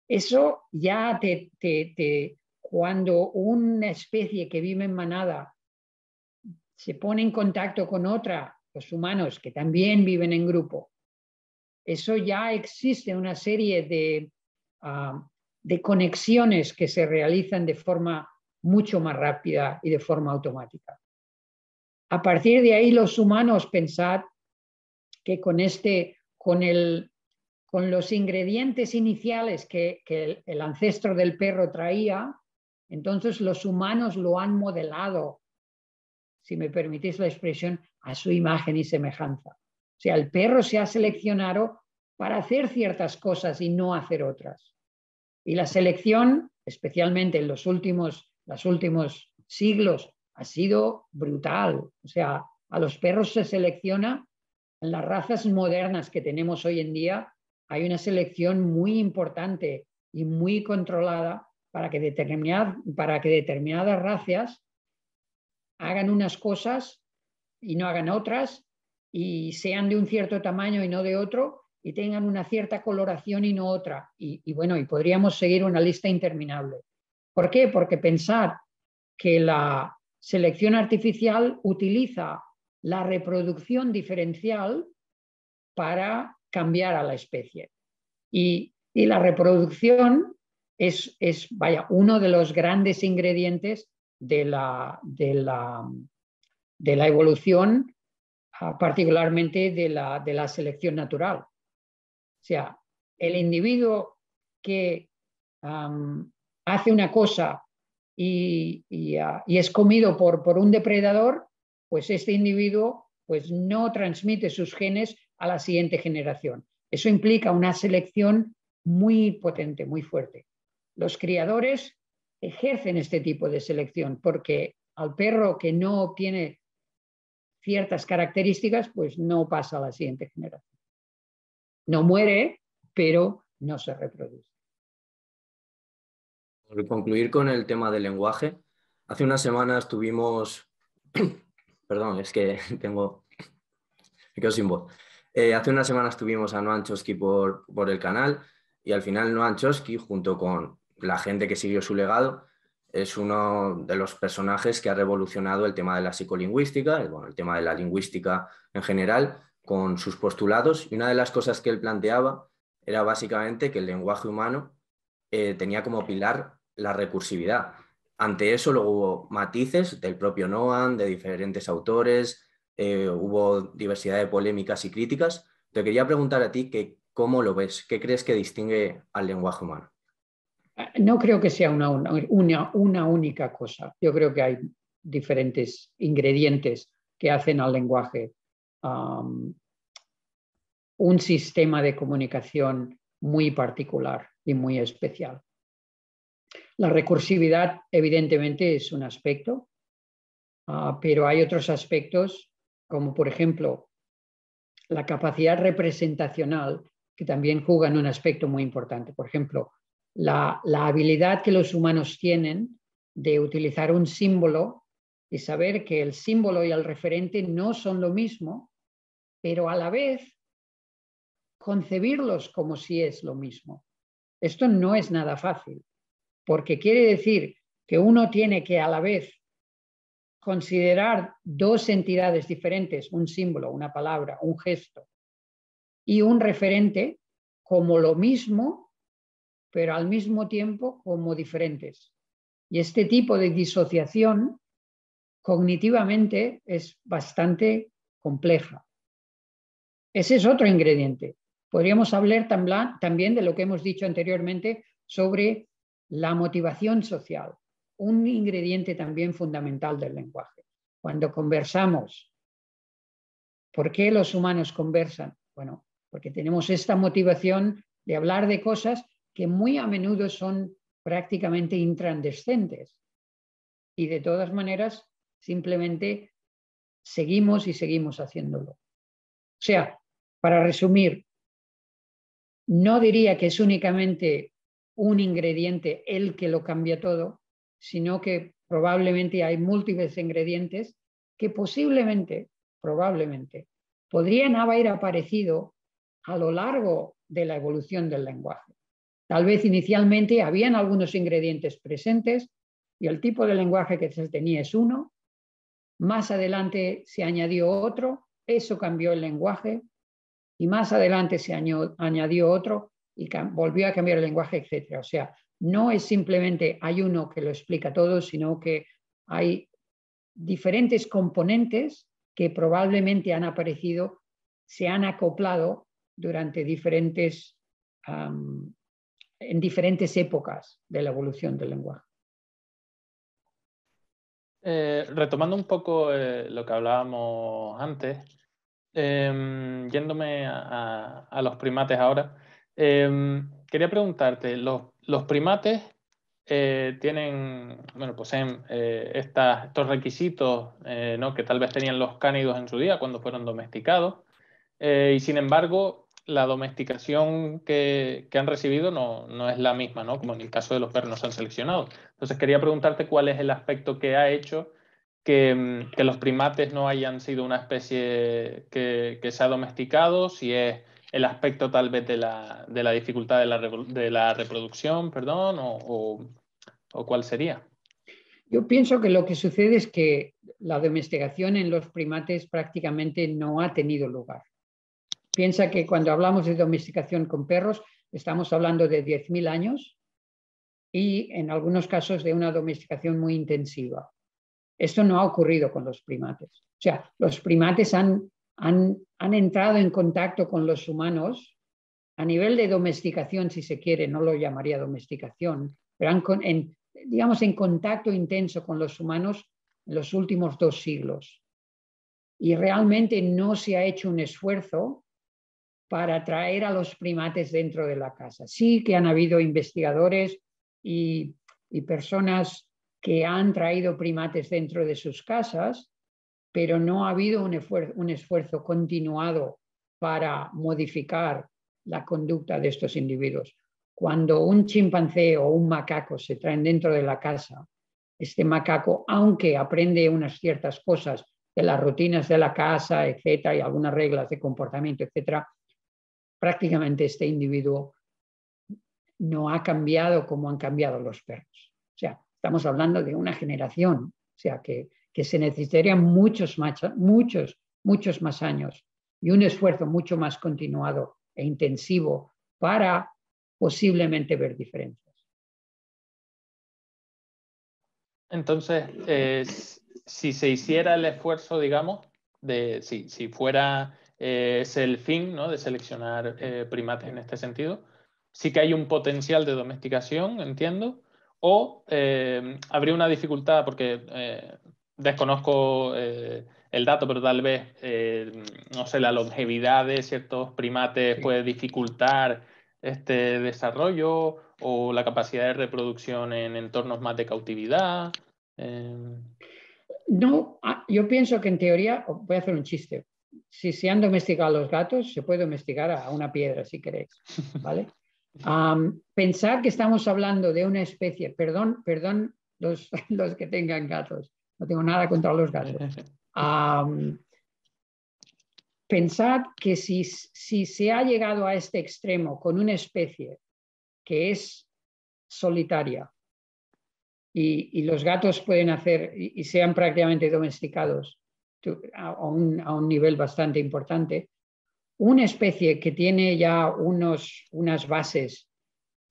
Eso ya cuando una especie que vive en manada se pone en contacto con otra, los humanos que también viven en grupo, eso ya existe una serie de conexiones que se realizan de forma mucho más rápida y de forma automática. A partir de ahí los humanos, pensad que con los ingredientes iniciales que el ancestro del perro traía, entonces los humanos lo han modelado, si me permitís la expresión, a su imagen y semejanza. O sea, el perro se ha seleccionado para hacer ciertas cosas y no hacer otras. Y la selección, especialmente en los últimos siglos, ha sido brutal. O sea, a los perros se selecciona, en las razas modernas que tenemos hoy en día, hay una selección muy importante y muy controlada para que determinadas razas hagan unas cosas y no hagan otras, y sean de un cierto tamaño y no de otro, y tengan una cierta coloración y no otra. Y bueno, y podríamos seguir una lista interminable. ¿Por qué? Porque pensad que la selección artificial utiliza la reproducción diferencial para cambiar a la especie. Y la reproducción es uno de los grandes ingredientes de la evolución, particularmente de la selección natural. O sea, el individuo que hace una cosa y es comido por un depredador, pues este individuo pues no transmite sus genes a la siguiente generación. Eso implica una selección muy potente, muy fuerte. Los criadores ejercen este tipo de selección porque al perro que no obtiene ciertas características, pues no pasa a la siguiente generación. No muere, pero no se reproduce. Por concluir con el tema del lenguaje, hace unas semanas tuvimos... Perdón, es que me quedo sin voz. Hace unas semanas tuvimos a Noam Chomsky por el canal, y al final Noam Chomsky, junto con la gente que siguió su legado, es uno de los personajes que ha revolucionado el tema de la psicolingüística, el tema de la lingüística en general, con sus postulados. Y una de las cosas que él planteaba era básicamente que el lenguaje humano tenía como pilar la recursividad. Ante eso luego hubo matices del propio Noam, de diferentes autores, hubo diversidad de polémicas y críticas. Te quería preguntar a ti que cómo lo ves, qué crees que distingue al lenguaje humano. No creo que sea una única cosa. Yo creo que hay diferentes ingredientes que hacen al lenguaje un sistema de comunicación muy particular y muy especial. La recursividad, evidentemente, es un aspecto, pero hay otros aspectos, como por ejemplo la capacidad representacional, que también juegan un aspecto muy importante. Por ejemplo, la habilidad que los humanos tienen de utilizar un símbolo y saber que el símbolo y el referente no son lo mismo, pero a la vez concebirlos como si es lo mismo. Esto no es nada fácil, porque quiere decir que uno tiene que a la vez considerar dos entidades diferentes, un símbolo, una palabra, un gesto y un referente como lo mismo, pero al mismo tiempo como diferentes. Y este tipo de disociación cognitivamente es bastante compleja. Ese es otro ingrediente. Podríamos hablar también de lo que hemos dicho anteriormente sobre la motivación social, un ingrediente también fundamental del lenguaje. Cuando conversamos, ¿por qué los humanos conversan? Bueno, porque tenemos esta motivación de hablar de cosas que muy a menudo son prácticamente intranscendentes. Y de todas maneras, simplemente seguimos y seguimos haciéndolo. O sea, para resumir, no diría que es únicamente un ingrediente el que lo cambia todo, sino que probablemente hay múltiples ingredientes que posiblemente, probablemente, podrían haber aparecido a lo largo de la evolución del lenguaje. Tal vez inicialmente habían algunos ingredientes presentes y el tipo de lenguaje que se tenía es uno, más adelante se añadió otro, eso cambió el lenguaje, y más adelante se añadió otro y volvió a cambiar el lenguaje, etc. O sea, no es simplemente hay uno que lo explica todo, sino que hay diferentes componentes que probablemente han aparecido, se han acoplado durante en diferentes épocas de la evolución del lenguaje. Retomando un poco lo que hablábamos antes, yéndome a los primates ahora, quería preguntarte, los primates poseen estos requisitos, ¿no?, que tal vez tenían los cánidos en su día cuando fueron domesticados, y sin embargo la domesticación que han recibido no es la misma, ¿no?, como en el caso de los perros no se han seleccionado. Entonces quería preguntarte cuál es el aspecto que ha hecho que los primates no hayan sido una especie que se ha domesticado, si es el aspecto tal vez de la dificultad de la reproducción, perdón, o cuál sería. Yo pienso que lo que sucede es que la domesticación en los primates prácticamente no ha tenido lugar. Piensa que cuando hablamos de domesticación con perros estamos hablando de 10.000 años y en algunos casos de una domesticación muy intensiva. Esto no ha ocurrido con los primates. O sea, los primates han entrado en contacto con los humanos a nivel de domesticación, si se quiere, no lo llamaría domesticación, pero digamos en contacto intenso con los humanos en los últimos 2 siglos. Y realmente no se ha hecho un esfuerzo para traer a los primates dentro de la casa. Sí que han habido investigadores y personas que han traído primates dentro de sus casas, pero no ha habido un esfuerzo continuado para modificar la conducta de estos individuos. Cuando un chimpancé o un macaco se traen dentro de la casa, este macaco, aunque aprende unas ciertas cosas de las rutinas de la casa, etcétera, y algunas reglas de comportamiento, etcétera, prácticamente este individuo no ha cambiado como han cambiado los perros. O sea, estamos hablando de una generación, o sea, que se necesitarían muchos más años y un esfuerzo mucho más continuado e intensivo para posiblemente ver diferencias. Entonces, si se hiciera el esfuerzo, digamos, si fuera ese el fin, ¿no?, de seleccionar primates en este sentido, sí que hay un potencial de domesticación, entiendo, o habría una dificultad, porque desconozco el dato, pero tal vez, no sé, la longevidad de ciertos primates puede dificultar este desarrollo, o la capacidad de reproducción en entornos más de cautividad. No, yo pienso que en teoría, voy a hacer un chiste, si se han domesticado los gatos, se puede domesticar a una piedra si queréis, ¿vale? Pensar que estamos hablando de una especie, perdón los que tengan gatos, no tengo nada contra los gatos. Pensad que si se ha llegado a este extremo con una especie que es solitaria y los gatos pueden hacer y sean prácticamente domesticados a un nivel bastante importante, una especie que tiene ya unas bases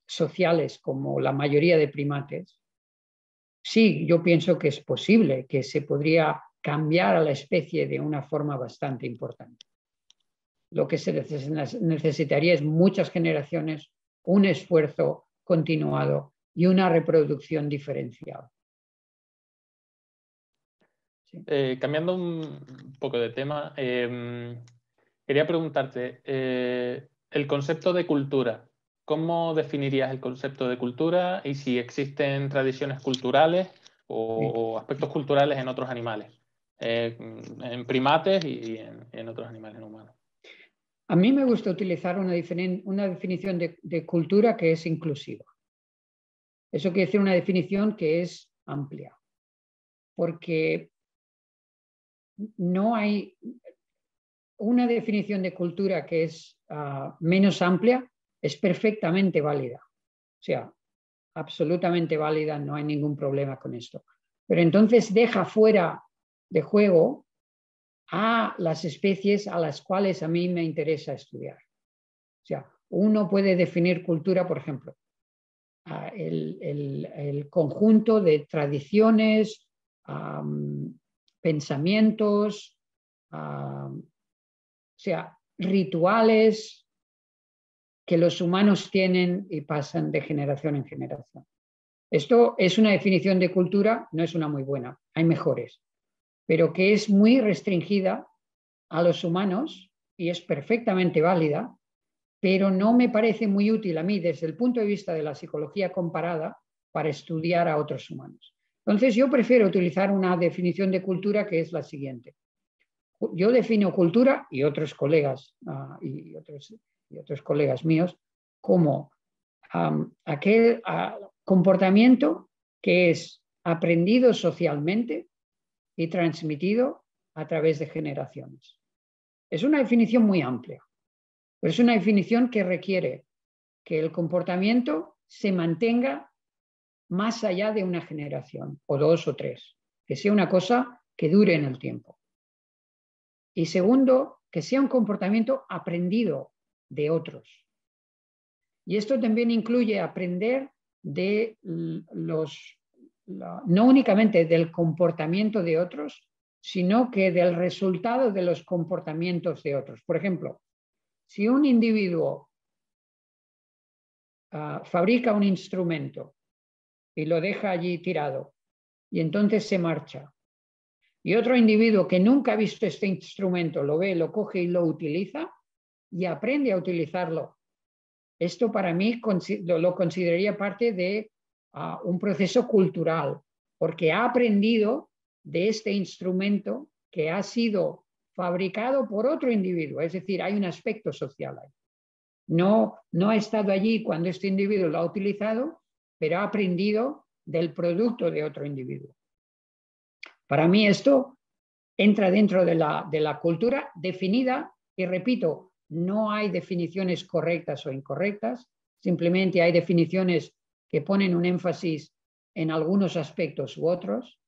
sociales como la mayoría de primates, sí, yo pienso que es posible que se podría cambiar a la especie de una forma bastante importante. Lo que se necesitaría es muchas generaciones, un esfuerzo continuado y una reproducción diferenciada. Sí. Cambiando un poco de tema, quería preguntarte, el concepto de cultura, ¿cómo definirías el concepto de cultura y si existen tradiciones culturales o aspectos culturales en otros animales, en primates y en otros animales no humanos? A mí me gusta utilizar una definición de cultura que es inclusiva. Eso quiere decir una definición que es amplia, porque no hay una definición de cultura que es menos amplia, es perfectamente válida. O sea, absolutamente válida, no hay ningún problema con esto. Pero entonces deja fuera de juego a las especies a las cuales a mí me interesa estudiar. O sea, uno puede definir cultura, por ejemplo, el conjunto de tradiciones, pensamientos, o sea, rituales que los humanos tienen y pasan de generación en generación. Esto es una definición de cultura, no es una muy buena, hay mejores, pero que es muy restringida a los humanos y es perfectamente válida, pero no me parece muy útil a mí desde el punto de vista de la psicología comparada para estudiar a otros humanos. Entonces yo prefiero utilizar una definición de cultura que es la siguiente. Yo defino cultura y otros colegas y otros colegas míos como aquel comportamiento que es aprendido socialmente y transmitido a través de generaciones. Es una definición muy amplia, pero es una definición que requiere que el comportamiento se mantenga más allá de una generación, o dos o tres, que sea una cosa que dure en el tiempo. Y segundo, que sea un comportamiento aprendido de otros. Y esto también incluye aprender de no únicamente del comportamiento de otros, sino que del resultado de los comportamientos de otros. Por ejemplo, si un individuo fabrica un instrumento y lo deja allí tirado y entonces se marcha, y otro individuo que nunca ha visto este instrumento lo ve, lo coge y lo utiliza y aprende a utilizarlo, esto para mí lo consideraría parte de un proceso cultural, porque ha aprendido de este instrumento que ha sido fabricado por otro individuo, es decir, hay un aspecto social ahí. No ha estado allí cuando este individuo lo ha utilizado, pero ha aprendido del producto de otro individuo. Para mí esto entra dentro de la cultura definida y repito, no hay definiciones correctas o incorrectas, simplemente hay definiciones que ponen un énfasis en algunos aspectos u otros.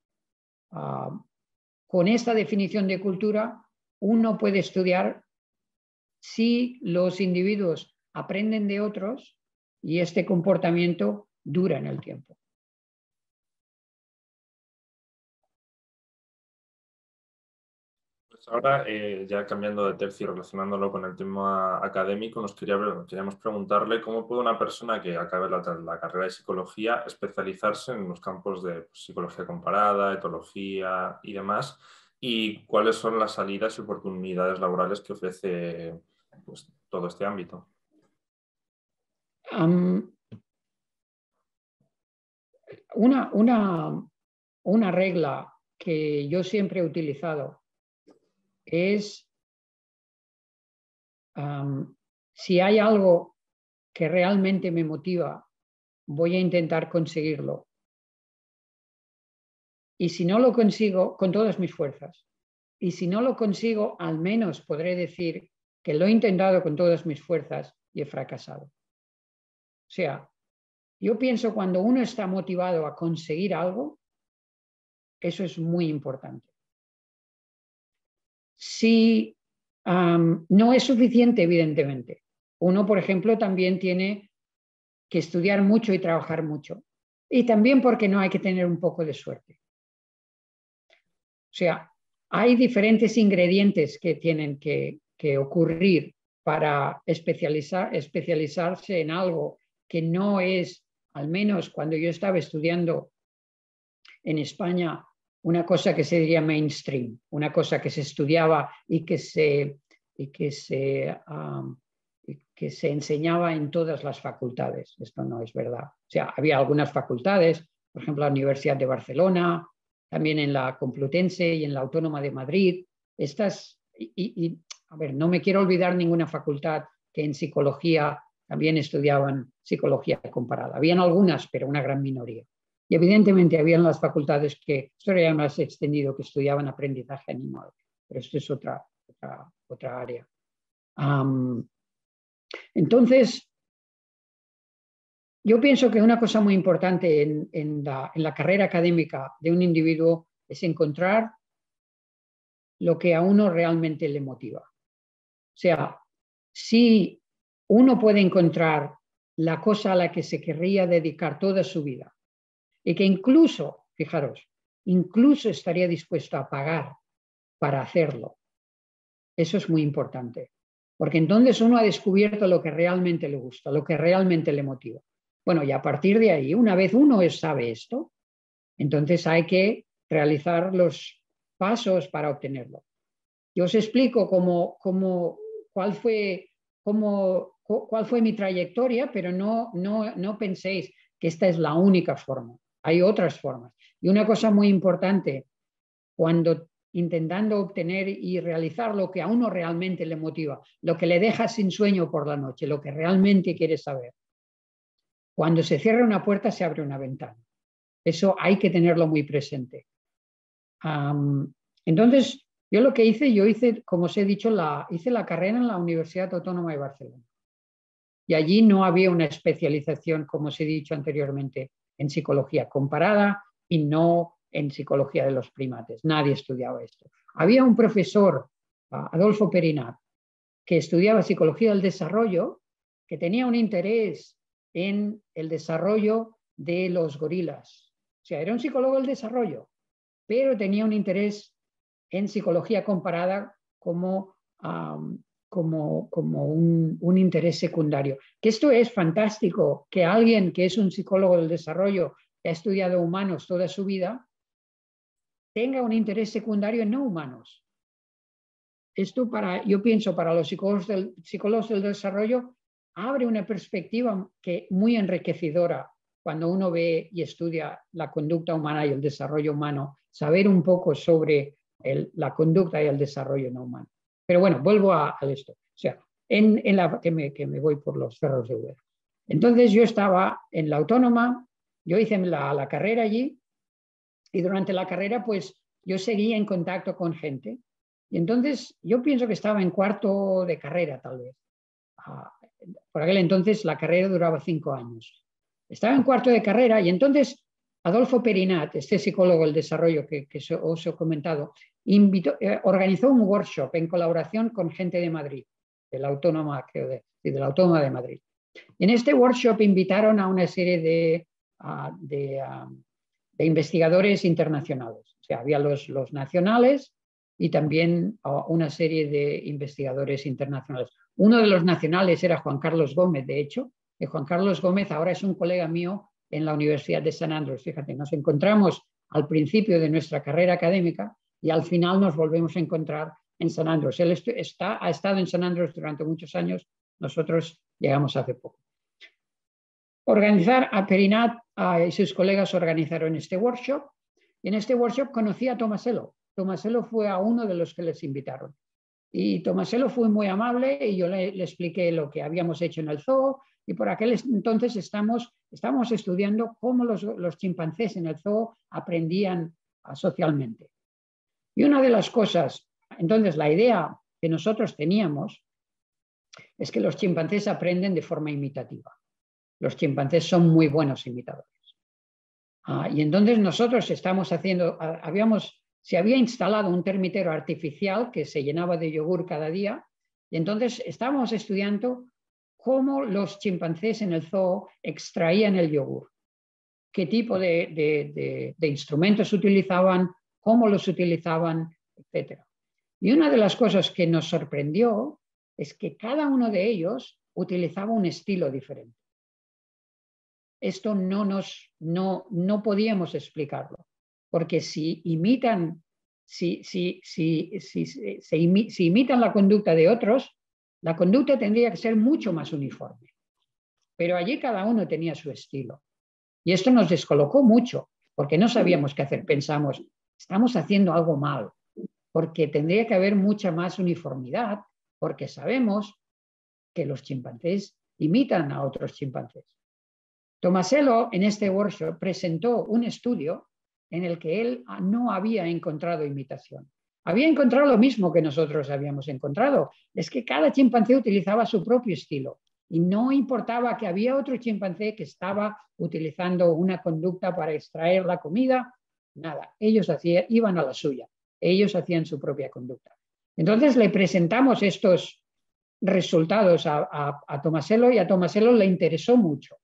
Con esta definición de cultura, uno puede estudiar si los individuos aprenden de otros y este comportamiento dura en el tiempo. Ahora, ya cambiando de tercio y relacionándolo con el tema académico, queríamos preguntarle cómo puede una persona que acabe la carrera de psicología especializarse en los campos de psicología comparada, etología y demás, y cuáles son las salidas y oportunidades laborales que ofrece pues, todo este ámbito. Una regla que yo siempre he utilizado es si hay algo que realmente me motiva, voy a intentar conseguirlo. Y si no lo consigo, con todas mis fuerzas, y si no lo consigo, al menos podré decir que lo he intentado con todas mis fuerzas y he fracasado. O sea, yo pienso cuando uno está motivado a conseguir algo, eso es muy importante. Si no es suficiente, evidentemente. Uno, por ejemplo, también tiene que estudiar mucho y trabajar mucho. Y también porque no hay que tener un poco de suerte. O sea, hay diferentes ingredientes que tienen que ocurrir para especializarse en algo que no es, al menos cuando yo estaba estudiando en España, una cosa que se diría mainstream, una cosa que se estudiaba y que se enseñaba en todas las facultades. Esto no es verdad. O sea, había algunas facultades, por ejemplo, la Universidad de Barcelona, también en la Complutense y en la Autónoma de Madrid. A ver, no me quiero olvidar ninguna facultad que en psicología también estudiaban psicología comparada. Habían algunas, pero una gran minoría. Y evidentemente habían las facultades que, esto ya más extendido, que estudiaban aprendizaje animal, pero esto es otra área. Entonces, yo pienso que una cosa muy importante en la carrera académica de un individuo es encontrar lo que a uno realmente le motiva. O sea, si uno puede encontrar la cosa a la que se querría dedicar toda su vida, y que incluso, fijaros, incluso estaría dispuesto a pagar para hacerlo. Eso es muy importante, porque entonces uno ha descubierto lo que realmente le gusta, lo que realmente le motiva. Bueno, y a partir de ahí, una vez uno sabe esto, entonces hay que realizar los pasos para obtenerlo. Yo os explico cuál fue mi trayectoria, pero no penséis que esta es la única forma. Hay otras formas. Y una cosa muy importante, cuando intentando obtener y realizar lo que a uno realmente le motiva, lo que le deja sin sueño por la noche, lo que realmente quiere saber. Cuando se cierra una puerta, se abre una ventana. Eso hay que tenerlo muy presente. Entonces, yo lo que hice, como os he dicho, hice la carrera en la Universidad Autónoma de Barcelona. Y allí no había una especialización, como os he dicho anteriormente, en psicología comparada y no en psicología de los primates. Nadie estudiaba esto. Había un profesor, Adolfo Perinat, que estudiaba psicología del desarrollo, que tenía un interés en el desarrollo de los gorilas. O sea, era un psicólogo del desarrollo, pero tenía un interés en psicología comparada como un interés secundario. Que esto es fantástico, que alguien que es un psicólogo del desarrollo, que ha estudiado humanos toda su vida, tenga un interés secundario en no humanos. Esto yo pienso, para los psicólogos del desarrollo, abre una perspectiva muy enriquecedora cuando uno ve y estudia la conducta humana y el desarrollo humano, saber un poco sobre la conducta y el desarrollo no humano. Pero bueno, vuelvo a esto. O sea, que me voy por los cerros de Úbeda. Entonces yo estaba en la Autónoma, yo hice la carrera allí y durante la carrera pues yo seguía en contacto con gente. Y entonces yo pienso que estaba en cuarto de carrera tal vez. Por aquel entonces la carrera duraba 5 años. Estaba en cuarto de carrera y entonces Adolfo Perinat, este psicólogo del desarrollo que os he comentado, organizó un workshop en colaboración con gente de Madrid, de la Autónoma de Madrid. En este workshop invitaron a una serie de investigadores internacionales. O sea, había los nacionales y también una serie de investigadores internacionales. Uno de los nacionales era Juan Carlos Gómez, de hecho, y Juan Carlos Gómez ahora es un colega mío en la Universidad de St. Andrews. Fíjate, nos encontramos al principio de nuestra carrera académica y al final nos volvemos a encontrar en St. Andrews. Él ha estado en St. Andrews durante muchos años, nosotros llegamos hace poco. A Perinat y sus colegas organizaron este workshop y en este workshop conocí a Tomasello. Tomasello fue a uno de los que les invitaron. Y Tomasello fue muy amable y yo le expliqué lo que habíamos hecho en el zoo y por aquel entonces estamos estudiando cómo los chimpancés en el zoo aprendían socialmente. Y una de las cosas, entonces la idea que nosotros teníamos es que los chimpancés aprenden de forma imitativa. Los chimpancés son muy buenos imitadores. Y entonces nosotros se había instalado un termitero artificial que se llenaba de yogur cada día y entonces estábamos estudiando cómo los chimpancés en el zoo extraían el yogur, qué tipo de instrumentos utilizaban, cómo los utilizaban, etc. Y una de las cosas que nos sorprendió es que cada uno de ellos utilizaba un estilo diferente. Esto no podíamos explicarlo, porque si imitan la conducta de otros, la conducta tendría que ser mucho más uniforme. Pero allí cada uno tenía su estilo. Y esto nos descolocó mucho, porque no sabíamos qué hacer. Pensamos, estamos haciendo algo mal, porque tendría que haber mucha más uniformidad, porque sabemos que los chimpancés imitan a otros chimpancés. Tomasello en este workshop presentó un estudio en el que él no había encontrado imitación. Había encontrado lo mismo que nosotros habíamos encontrado. Es que cada chimpancé utilizaba su propio estilo y no importaba que había otro chimpancé que estaba utilizando una conducta para extraer la comida. Nada, ellos iban a la suya. Ellos hacían su propia conducta. Entonces le presentamos estos resultados a Tomasello y a Tomasello le interesó mucho.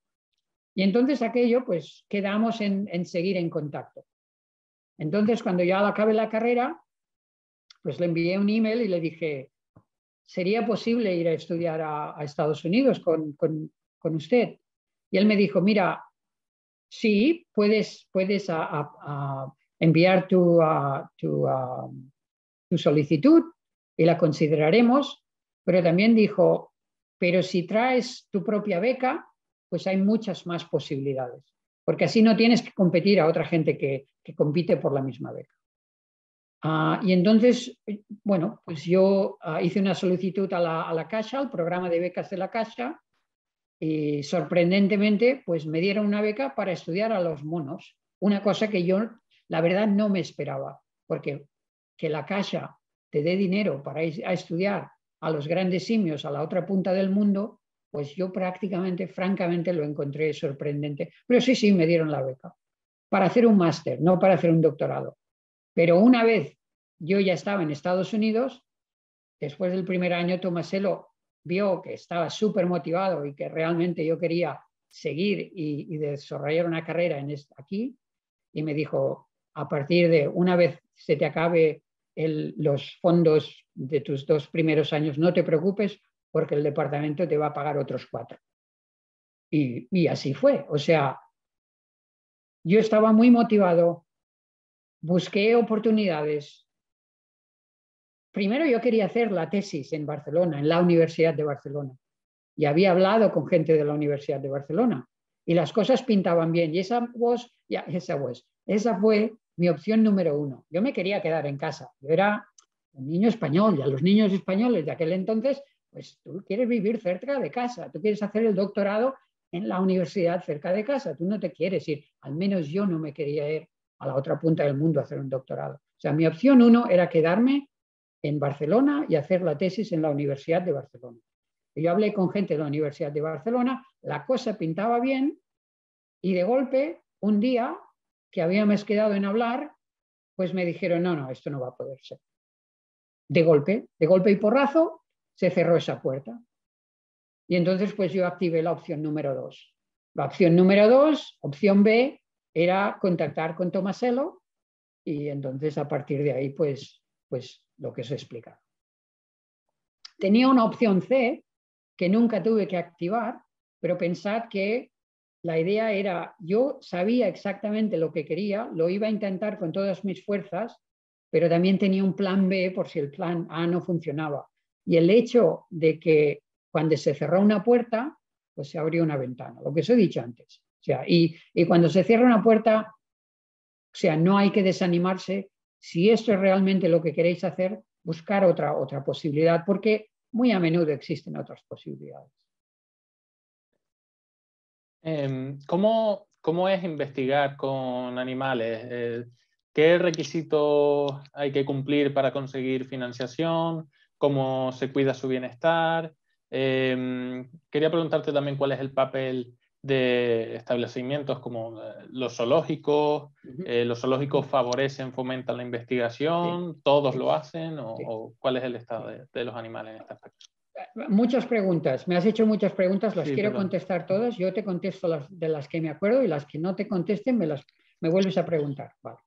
Y entonces aquello, pues quedamos en seguir en contacto. Entonces, cuando ya acabé la carrera, pues le envié un email y le dije, ¿sería posible ir a estudiar a Estados Unidos con usted? Y él me dijo, mira, sí, puedes enviar tu solicitud y la consideraremos, pero también dijo, pero si traes tu propia beca, pues hay muchas más posibilidades, porque así no tienes que competir a otra gente que compite por la misma beca. Y entonces, bueno, pues yo hice una solicitud a la Caixa, al programa de becas de la Caixa, y sorprendentemente, pues me dieron una beca para estudiar a los monos, una cosa que yo, la verdad, no me esperaba, porque que la Caixa te dé dinero para ir a estudiar a los grandes simios a la otra punta del mundo, pues yo prácticamente, francamente, lo encontré sorprendente. Pero sí, me dieron la beca para hacer un máster, no para hacer un doctorado. Pero una vez yo ya estaba en Estados Unidos, después del primer año, Tomasello vio que estaba súper motivado y que realmente yo quería seguir y desarrollar una carrera aquí, y me dijo, a partir de una vez se te acabe los fondos de tus 2 primeros años, no te preocupes porque el departamento te va a pagar otros 4. Y así fue. O sea, yo estaba muy motivado, busqué oportunidades. Primero yo quería hacer la tesis en Barcelona, en la Universidad de Barcelona. Y había hablado con gente de la Universidad de Barcelona. Y las cosas pintaban bien. Y esa fue mi opción número 1. Yo me quería quedar en casa. Yo era un niño español. Y a los niños españoles de aquel entonces, pues tú quieres vivir cerca de casa. Tú quieres hacer el doctorado en la universidad cerca de casa. Tú no te quieres ir. Al menos yo no me quería ir a la otra punta del mundo a hacer un doctorado. O sea, mi opción 1 era quedarme en Barcelona y hacer la tesis en la Universidad de Barcelona. Y yo hablé con gente de la Universidad de Barcelona, la cosa pintaba bien y de golpe, un día que habíamos quedado en hablar, pues me dijeron, no, esto no va a poder ser. De golpe y porrazo, se cerró esa puerta. Y entonces pues yo activé la opción número 2. La opción número 2, opción B, era contactar con Tomasello y entonces a partir de ahí pues lo que os he explicado. Tenía una opción C que nunca tuve que activar, pero pensad que la idea era, yo sabía exactamente lo que quería, lo iba a intentar con todas mis fuerzas, pero también tenía un plan B por si el plan A no funcionaba. Y el hecho de que cuando se cerró una puerta, pues se abrió una ventana, lo que os he dicho antes. O sea, y cuando se cierra una puerta, o sea, no hay que desanimarse. Si esto es realmente lo que queréis hacer, buscar otra posibilidad, porque muy a menudo existen otras posibilidades. ¿Cómo es investigar con animales? ¿Qué requisitos hay que cumplir para conseguir financiación? ¿Cómo se cuida su bienestar? Quería preguntarte también cuál es el papel de establecimientos como los zoológicos. ¿Los zoológicos favorecen, fomentan la investigación? Sí. ¿Todos Sí. lo hacen? Sí. ¿O cuál es el estado de los animales en este aspecto? Muchas preguntas. Me has hecho muchas preguntas, las quiero perdón. contestar todas. Yo te contesto de las que me acuerdo y las que no te contesten me vuelves a preguntar. Vale.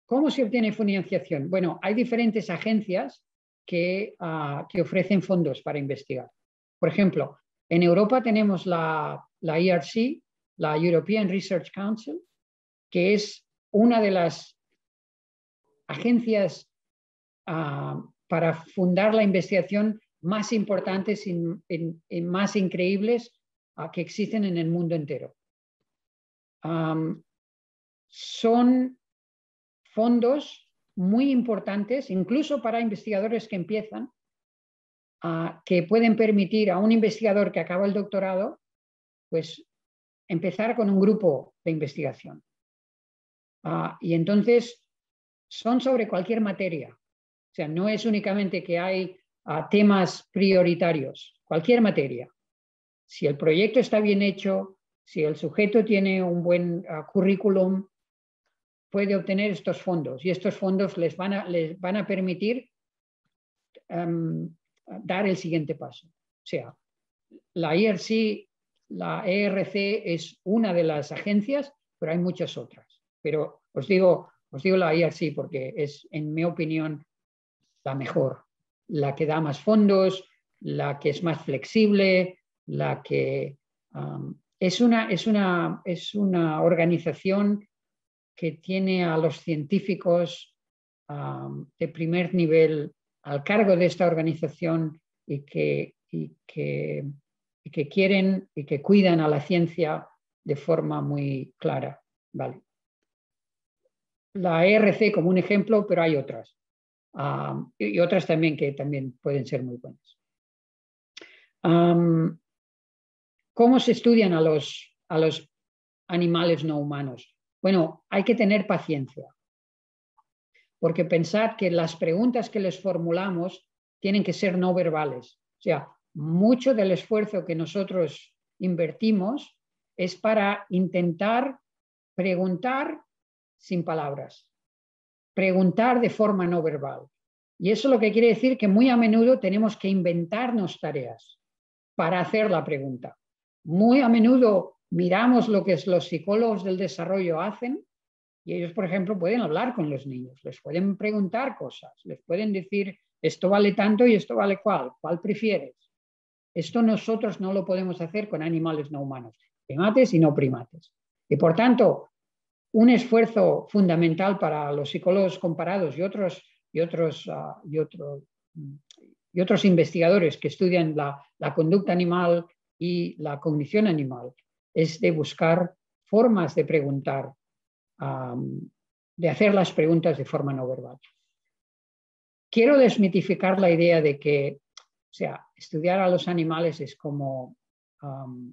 ¿Cómo se obtiene financiación? Bueno, hay diferentes agencias que ofrecen fondos para investigar. Por ejemplo, en Europa tenemos la ERC, la European Research Council, que es una de las agencias para fundar la investigación más importantes y más increíbles que existen en el mundo entero. Son fondos muy importantes, incluso para investigadores que empiezan, que pueden permitir a un investigador que acaba el doctorado, pues empezar con un grupo de investigación. Y entonces son sobre cualquier materia. O sea, no es únicamente que hay temas prioritarios, cualquier materia. Si el proyecto está bien hecho, si el sujeto tiene un buen currículum, puede obtener estos fondos y estos fondos les van a permitir dar el siguiente paso. O sea, la ERC, la ERC es una de las agencias, pero hay muchas otras. Pero Os digo la IRC porque es, en mi opinión, la mejor, la que da más fondos, la que es más flexible, la que es una organización que tiene a los científicos de primer nivel al cargo de esta organización y que quieren y que cuidan a la ciencia de forma muy clara. Vale. La ERC como un ejemplo, pero hay otras. Y otras también que también pueden ser muy buenas. ¿Cómo se estudian a los animales no humanos? Bueno, hay que tener paciencia, porque pensad que las preguntas que les formulamos tienen que ser no verbales. O sea, mucho del esfuerzo que nosotros invertimos es para intentar preguntar sin palabras, preguntar de forma no verbal. Y eso lo que quiere decir que muy a menudo tenemos que inventarnos tareas para hacer la pregunta. Muy a menudo miramos lo que los psicólogos del desarrollo hacen y ellos, por ejemplo, pueden hablar con los niños, les pueden preguntar cosas, les pueden decir esto vale tanto y esto vale cuál prefieres. Esto nosotros no lo podemos hacer con animales no humanos, primates y no primates. Y por tanto, un esfuerzo fundamental para los psicólogos comparados y otros investigadores que estudian la conducta animal y la cognición animal es de buscar formas de preguntar, de hacer las preguntas de forma no verbal. Quiero desmitificar la idea de que, o sea, estudiar a los animales es como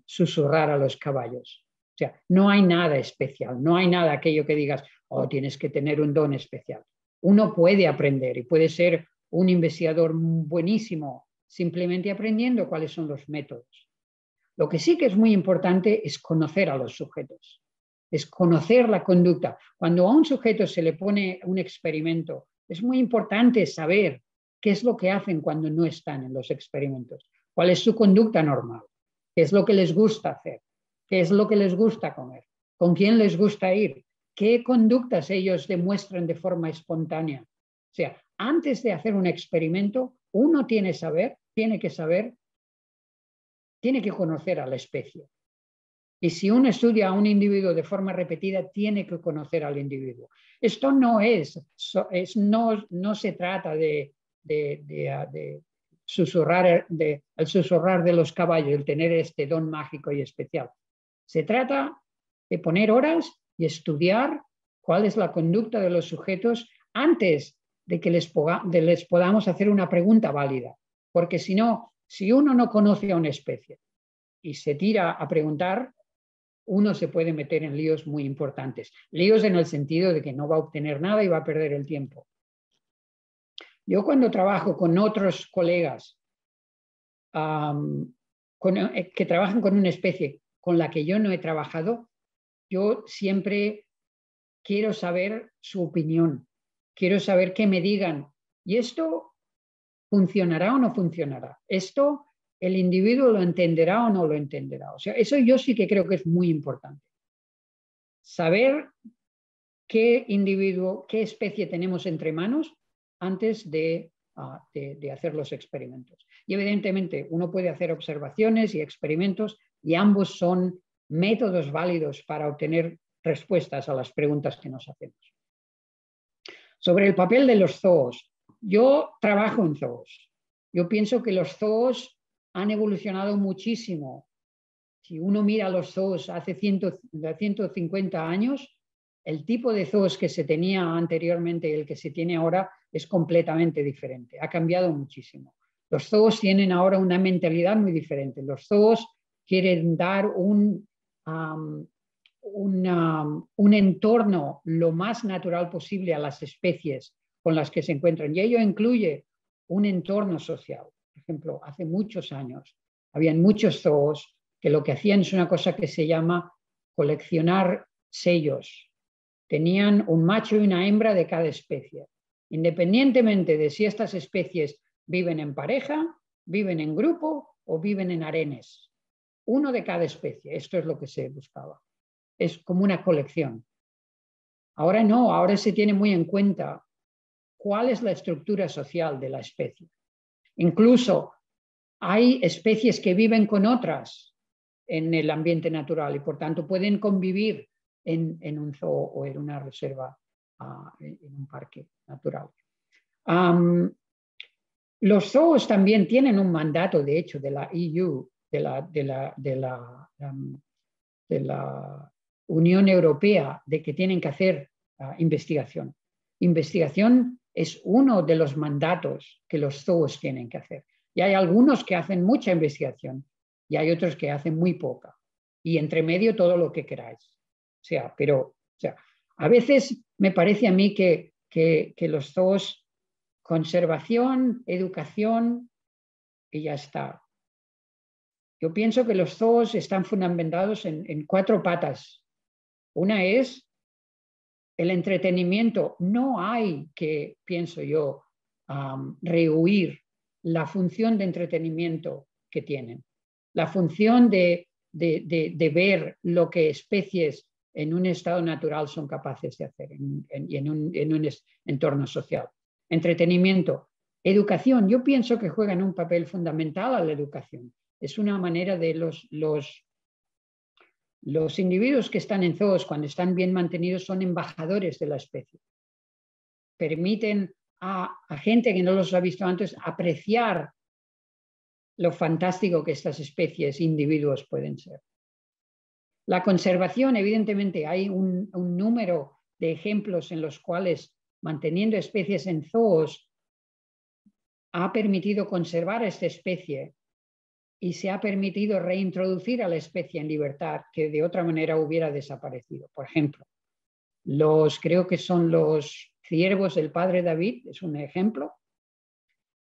susurrar a los caballos. O sea, no hay nada especial, no hay nada aquello que digas, oh, tienes que tener un don especial. Uno puede aprender y puede ser un investigador buenísimo simplemente aprendiendo cuáles son los métodos. Lo que sí que es muy importante es conocer a los sujetos, es conocer la conducta. Cuando a un sujeto se le pone un experimento, es muy importante saber qué es lo que hacen cuando no están en los experimentos, cuál es su conducta normal, qué es lo que les gusta hacer, qué es lo que les gusta comer, con quién les gusta ir, qué conductas ellos demuestran de forma espontánea. O sea, antes de hacer un experimento, uno tiene que conocer a la especie. Y si uno estudia a un individuo de forma repetida, tiene que conocer al individuo. Esto no se trata de susurrar, el susurrar de los caballos, el tener este don mágico y especial. Se trata de poner horas y estudiar cuál es la conducta de los sujetos antes de que les podamos hacer una pregunta válida. Porque si no, si uno no conoce a una especie y se tira a preguntar, uno se puede meter en líos muy importantes. Líos en el sentido de que no va a obtener nada y va a perder el tiempo. Yo cuando trabajo con otros colegas que trabajan con una especie con la que yo no he trabajado, yo siempre quiero saber su opinión, quiero saber qué me digan. ¿Y esto funcionará o no funcionará? ¿Esto el individuo lo entenderá o no lo entenderá? O sea, eso yo sí que creo que es muy importante. Saber qué individuo, qué especie tenemos entre manos antes de hacer los experimentos. Y evidentemente uno puede hacer observaciones y experimentos y ambos son métodos válidos para obtener respuestas a las preguntas que nos hacemos. Sobre el papel de los zoos. Yo trabajo en zoos. Yo pienso que los zoos han evolucionado muchísimo. Si uno mira los zoos hace 150 años, el tipo de zoos que se tenía anteriormente y el que se tiene ahora es completamente diferente. Ha cambiado muchísimo. Los zoos tienen ahora una mentalidad muy diferente. Los zoos quieren dar un entorno lo más natural posible a las especies con las que se encuentran. Y ello incluye un entorno social. Por ejemplo, hace muchos años habían muchos zoos que lo que hacían es una cosa que se llama coleccionar sellos. Tenían un macho y una hembra de cada especie. Independientemente de si estas especies viven en pareja, viven en grupo o viven en harenes. Uno de cada especie. Esto es lo que se buscaba. Es como una colección. Ahora no, ahora se tiene muy en cuenta cuál es la estructura social de la especie. Incluso hay especies que viven con otras en el ambiente natural y por tanto pueden convivir en un zoo o en una reserva, en un parque natural. Los zoos también tienen un mandato, de hecho, de la EU, de la Unión Europea, de que tienen que hacer investigación. Investigación es uno de los mandatos que los zoos tienen que hacer. Y hay algunos que hacen mucha investigación y hay otros que hacen muy poca. Y entre medio todo lo que queráis. A veces me parece a mí que los zoos, conservación, educación y ya está. Yo pienso que los zoos están fundamentados en 4 patas. Una es el entretenimiento. No hay que, pienso yo, rehuir la función de entretenimiento que tienen. La función de ver lo que especies en un estado natural son capaces de hacer en un entorno social. Entretenimiento. Educación. Yo pienso que juegan un papel fundamental a la educación. Es una manera de los individuos que están en zoos, cuando están bien mantenidos, son embajadores de la especie. Permiten a gente que no los ha visto antes apreciar lo fantástico que estas especies, individuos pueden ser. La conservación, evidentemente, hay un número de ejemplos en los cuales manteniendo especies en zoos ha permitido conservar a esta especie y se ha permitido reintroducir a la especie en libertad que de otra manera hubiera desaparecido. Por ejemplo, creo que son los ciervos del padre David, es un ejemplo,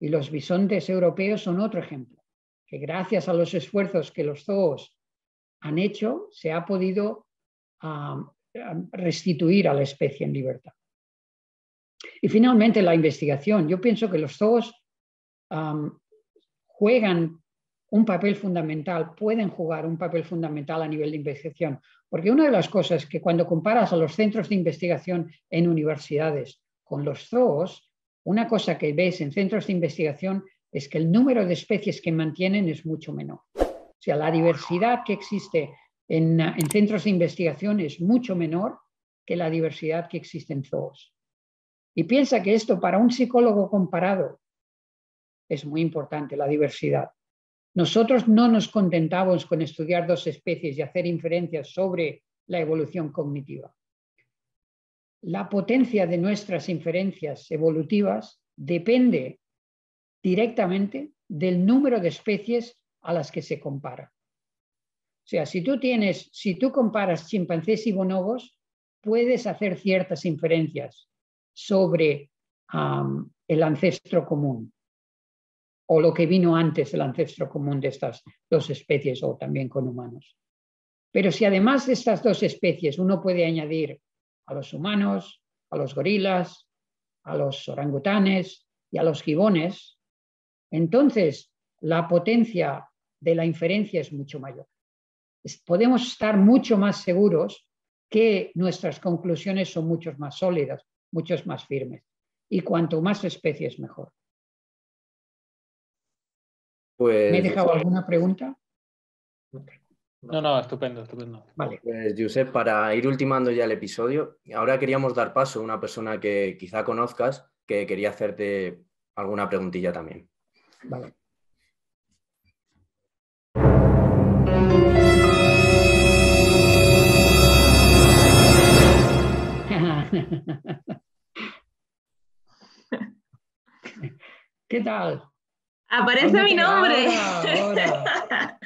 y los bisontes europeos son otro ejemplo, que gracias a los esfuerzos que los zoos han hecho, se ha podido restituir a la especie en libertad. Y finalmente la investigación. Yo pienso que los zoos juegan un papel fundamental, pueden jugar un papel fundamental a nivel de investigación, porque una de las cosas que cuando comparas a los centros de investigación en universidades con los zoos, una cosa que ves en centros de investigación es que el número de especies que mantienen es mucho menor. O sea, la diversidad que existe en centros de investigación es mucho menor que la diversidad que existe en zoos. Y piensa que esto para un psicólogo comparado es muy importante, la diversidad. Nosotros no nos contentamos con estudiar 2 especies y hacer inferencias sobre la evolución cognitiva. La potencia de nuestras inferencias evolutivas depende directamente del número de especies a las que se compara. O sea, si tú comparas chimpancés y bonobos, puedes hacer ciertas inferencias sobre el ancestro común o lo que vino antes del ancestro común de estas 2 especies o también con humanos. Pero si además de estas 2 especies uno puede añadir a los humanos, a los gorilas, a los orangutanes y a los gibones, entonces la potencia de la inferencia es mucho mayor. Podemos estar mucho más seguros que nuestras conclusiones son mucho más sólidas, mucho más firmes. Y cuanto más especies, mejor. Pues, ¿Me he dejado alguna pregunta? No, estupendo, estupendo. Vale. Pues, Josep, para ir ultimando ya el episodio, ahora queríamos dar paso a una persona que quizá conozcas, que quería hacerte alguna preguntilla también. Vale. ¿Qué tal? Aparece mi nombre. Ahora.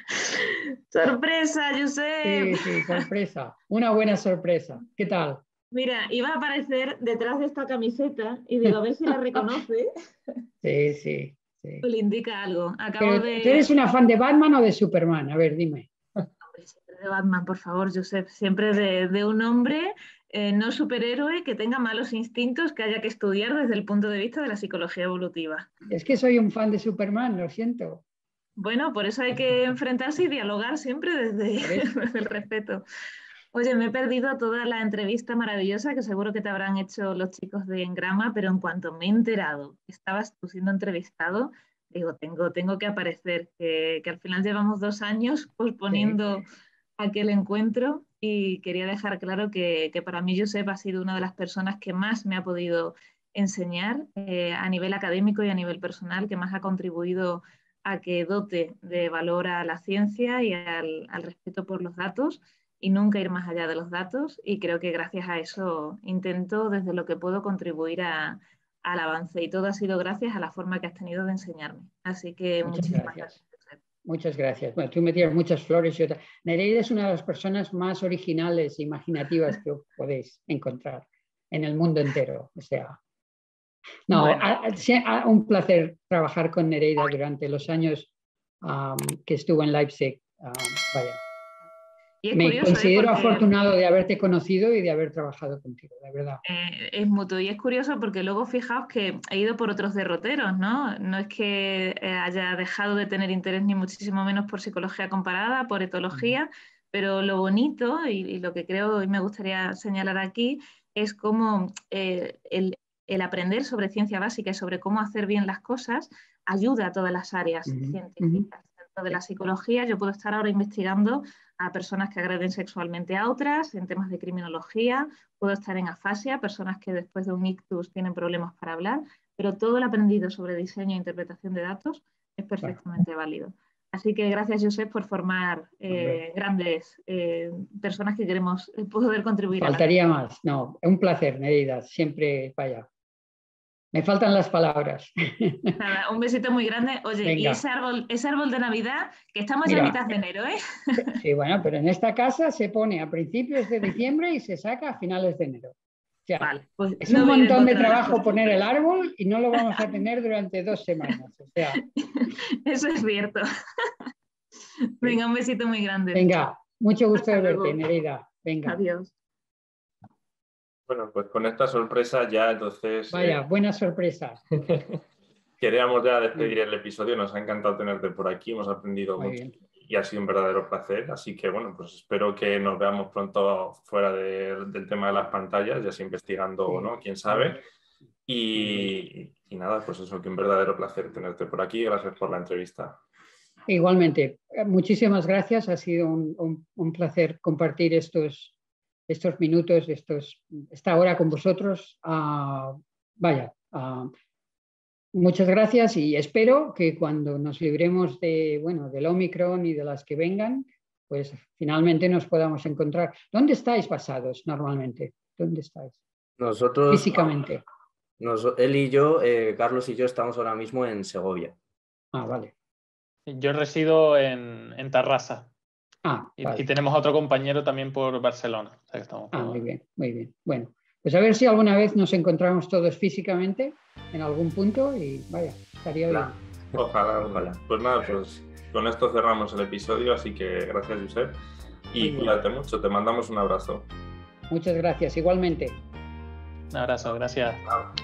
Sorpresa, Josep. Sí, sorpresa. Una buena sorpresa. ¿Qué tal? Mira, iba a aparecer detrás de esta camiseta y digo, a ver si la reconoce. Sí. Le indica algo. Pero, ¿tú eres una fan de Batman o de Superman? A ver, dime. Hombre, siempre de Batman, por favor, Josep. Siempre de un hombre no superhéroe que tenga malos instintos que haya que estudiar desde el punto de vista de la psicología evolutiva. Es que soy un fan de Superman, lo siento. Bueno, por eso hay que enfrentarse y dialogar siempre desde el respeto. Oye, me he perdido toda la entrevista maravillosa que seguro que te habrán hecho los chicos de Engrama, pero en cuanto me he enterado que estabas tú siendo entrevistado, digo, tengo que aparecer, que al final llevamos 2 años posponiendo aquel encuentro y quería dejar claro que para mí Josep ha sido una de las personas que más me ha podido enseñar a nivel académico y a nivel personal, que más ha contribuido a que dote de valor a la ciencia y al respeto por los datos y nunca ir más allá de los datos, y creo que gracias a eso intento desde lo que puedo contribuir al avance, y todo ha sido gracias a la forma que has tenido de enseñarme. Así que muchísimas gracias. Muchas gracias. Bueno, tú me tiras muchas flores. Nereida es una de las personas más originales e imaginativas que podéis encontrar en el mundo entero. O sea, no, bueno. Un placer trabajar con Nereida durante los años que estuvo en Leipzig. Vaya. Me considero afortunado de haberte conocido y de haber trabajado contigo, la verdad. Es mutuo, y es curioso porque luego fijaos que he ido por otros derroteros, ¿no? No es que haya dejado de tener interés ni muchísimo menos por psicología comparada, por etología, pero lo bonito y lo que creo y me gustaría señalar aquí es cómo el aprender sobre ciencia básica y sobre cómo hacer bien las cosas ayuda a todas las áreas científicas. Dentro de la psicología yo puedo estar ahora investigando a personas que agreden sexualmente a otras, en temas de criminología, puedo estar en afasia, personas que después de un ictus tienen problemas para hablar, pero todo el aprendido sobre diseño e interpretación de datos es perfectamente válido. Así que gracias, Josep, por formar grandes personas que queremos poder contribuir. Faltaría más. No, un placer, Nereida, siempre vaya. Me faltan las palabras. Nada, un besito muy grande. Oye, venga. Y ese árbol de Navidad, que estamos ya a mitad de enero, ¿eh? Sí, bueno, pero en esta casa se pone a principios de diciembre y se saca a finales de enero. O sea, vale, pues es un montón de trabajo poner el árbol y no lo vamos a tener durante 2 semanas. O sea. Eso es cierto. Venga, un besito muy grande. Venga, mucho gusto de verte, Nereida. Venga. Adiós. Bueno, pues con esta sorpresa ya entonces... Vaya, buena sorpresa. Queríamos ya despedir el episodio, nos ha encantado tenerte por aquí, hemos aprendido mucho y ha sido un verdadero placer, así que bueno, pues espero que nos veamos pronto fuera del tema de las pantallas, ya sea investigando o no, quién sabe. Y nada, pues eso, que un verdadero placer tenerte por aquí, gracias por la entrevista. Igualmente, muchísimas gracias, ha sido un placer compartir estos minutos, esta hora con vosotros. Muchas gracias y espero que cuando nos libremos del Omicron y de las que vengan, pues finalmente nos podamos encontrar. ¿Dónde estáis basados normalmente? ¿Dónde estáis? Nosotros, físicamente. Él y yo, Carlos y yo, estamos ahora mismo en Segovia. Ah, vale. Yo resido en Tarrasa. Vale. Y tenemos a otro compañero también por Barcelona. O sea que estamos muy bien, muy bien. Bueno, pues a ver si alguna vez nos encontramos todos físicamente en algún punto y vaya, estaría bien. Ojalá. Pues nada, pues con esto cerramos el episodio, así que gracias, Josep. Y cuídate mucho, te mandamos un abrazo. Muchas gracias, igualmente. Un abrazo, gracias. Chao.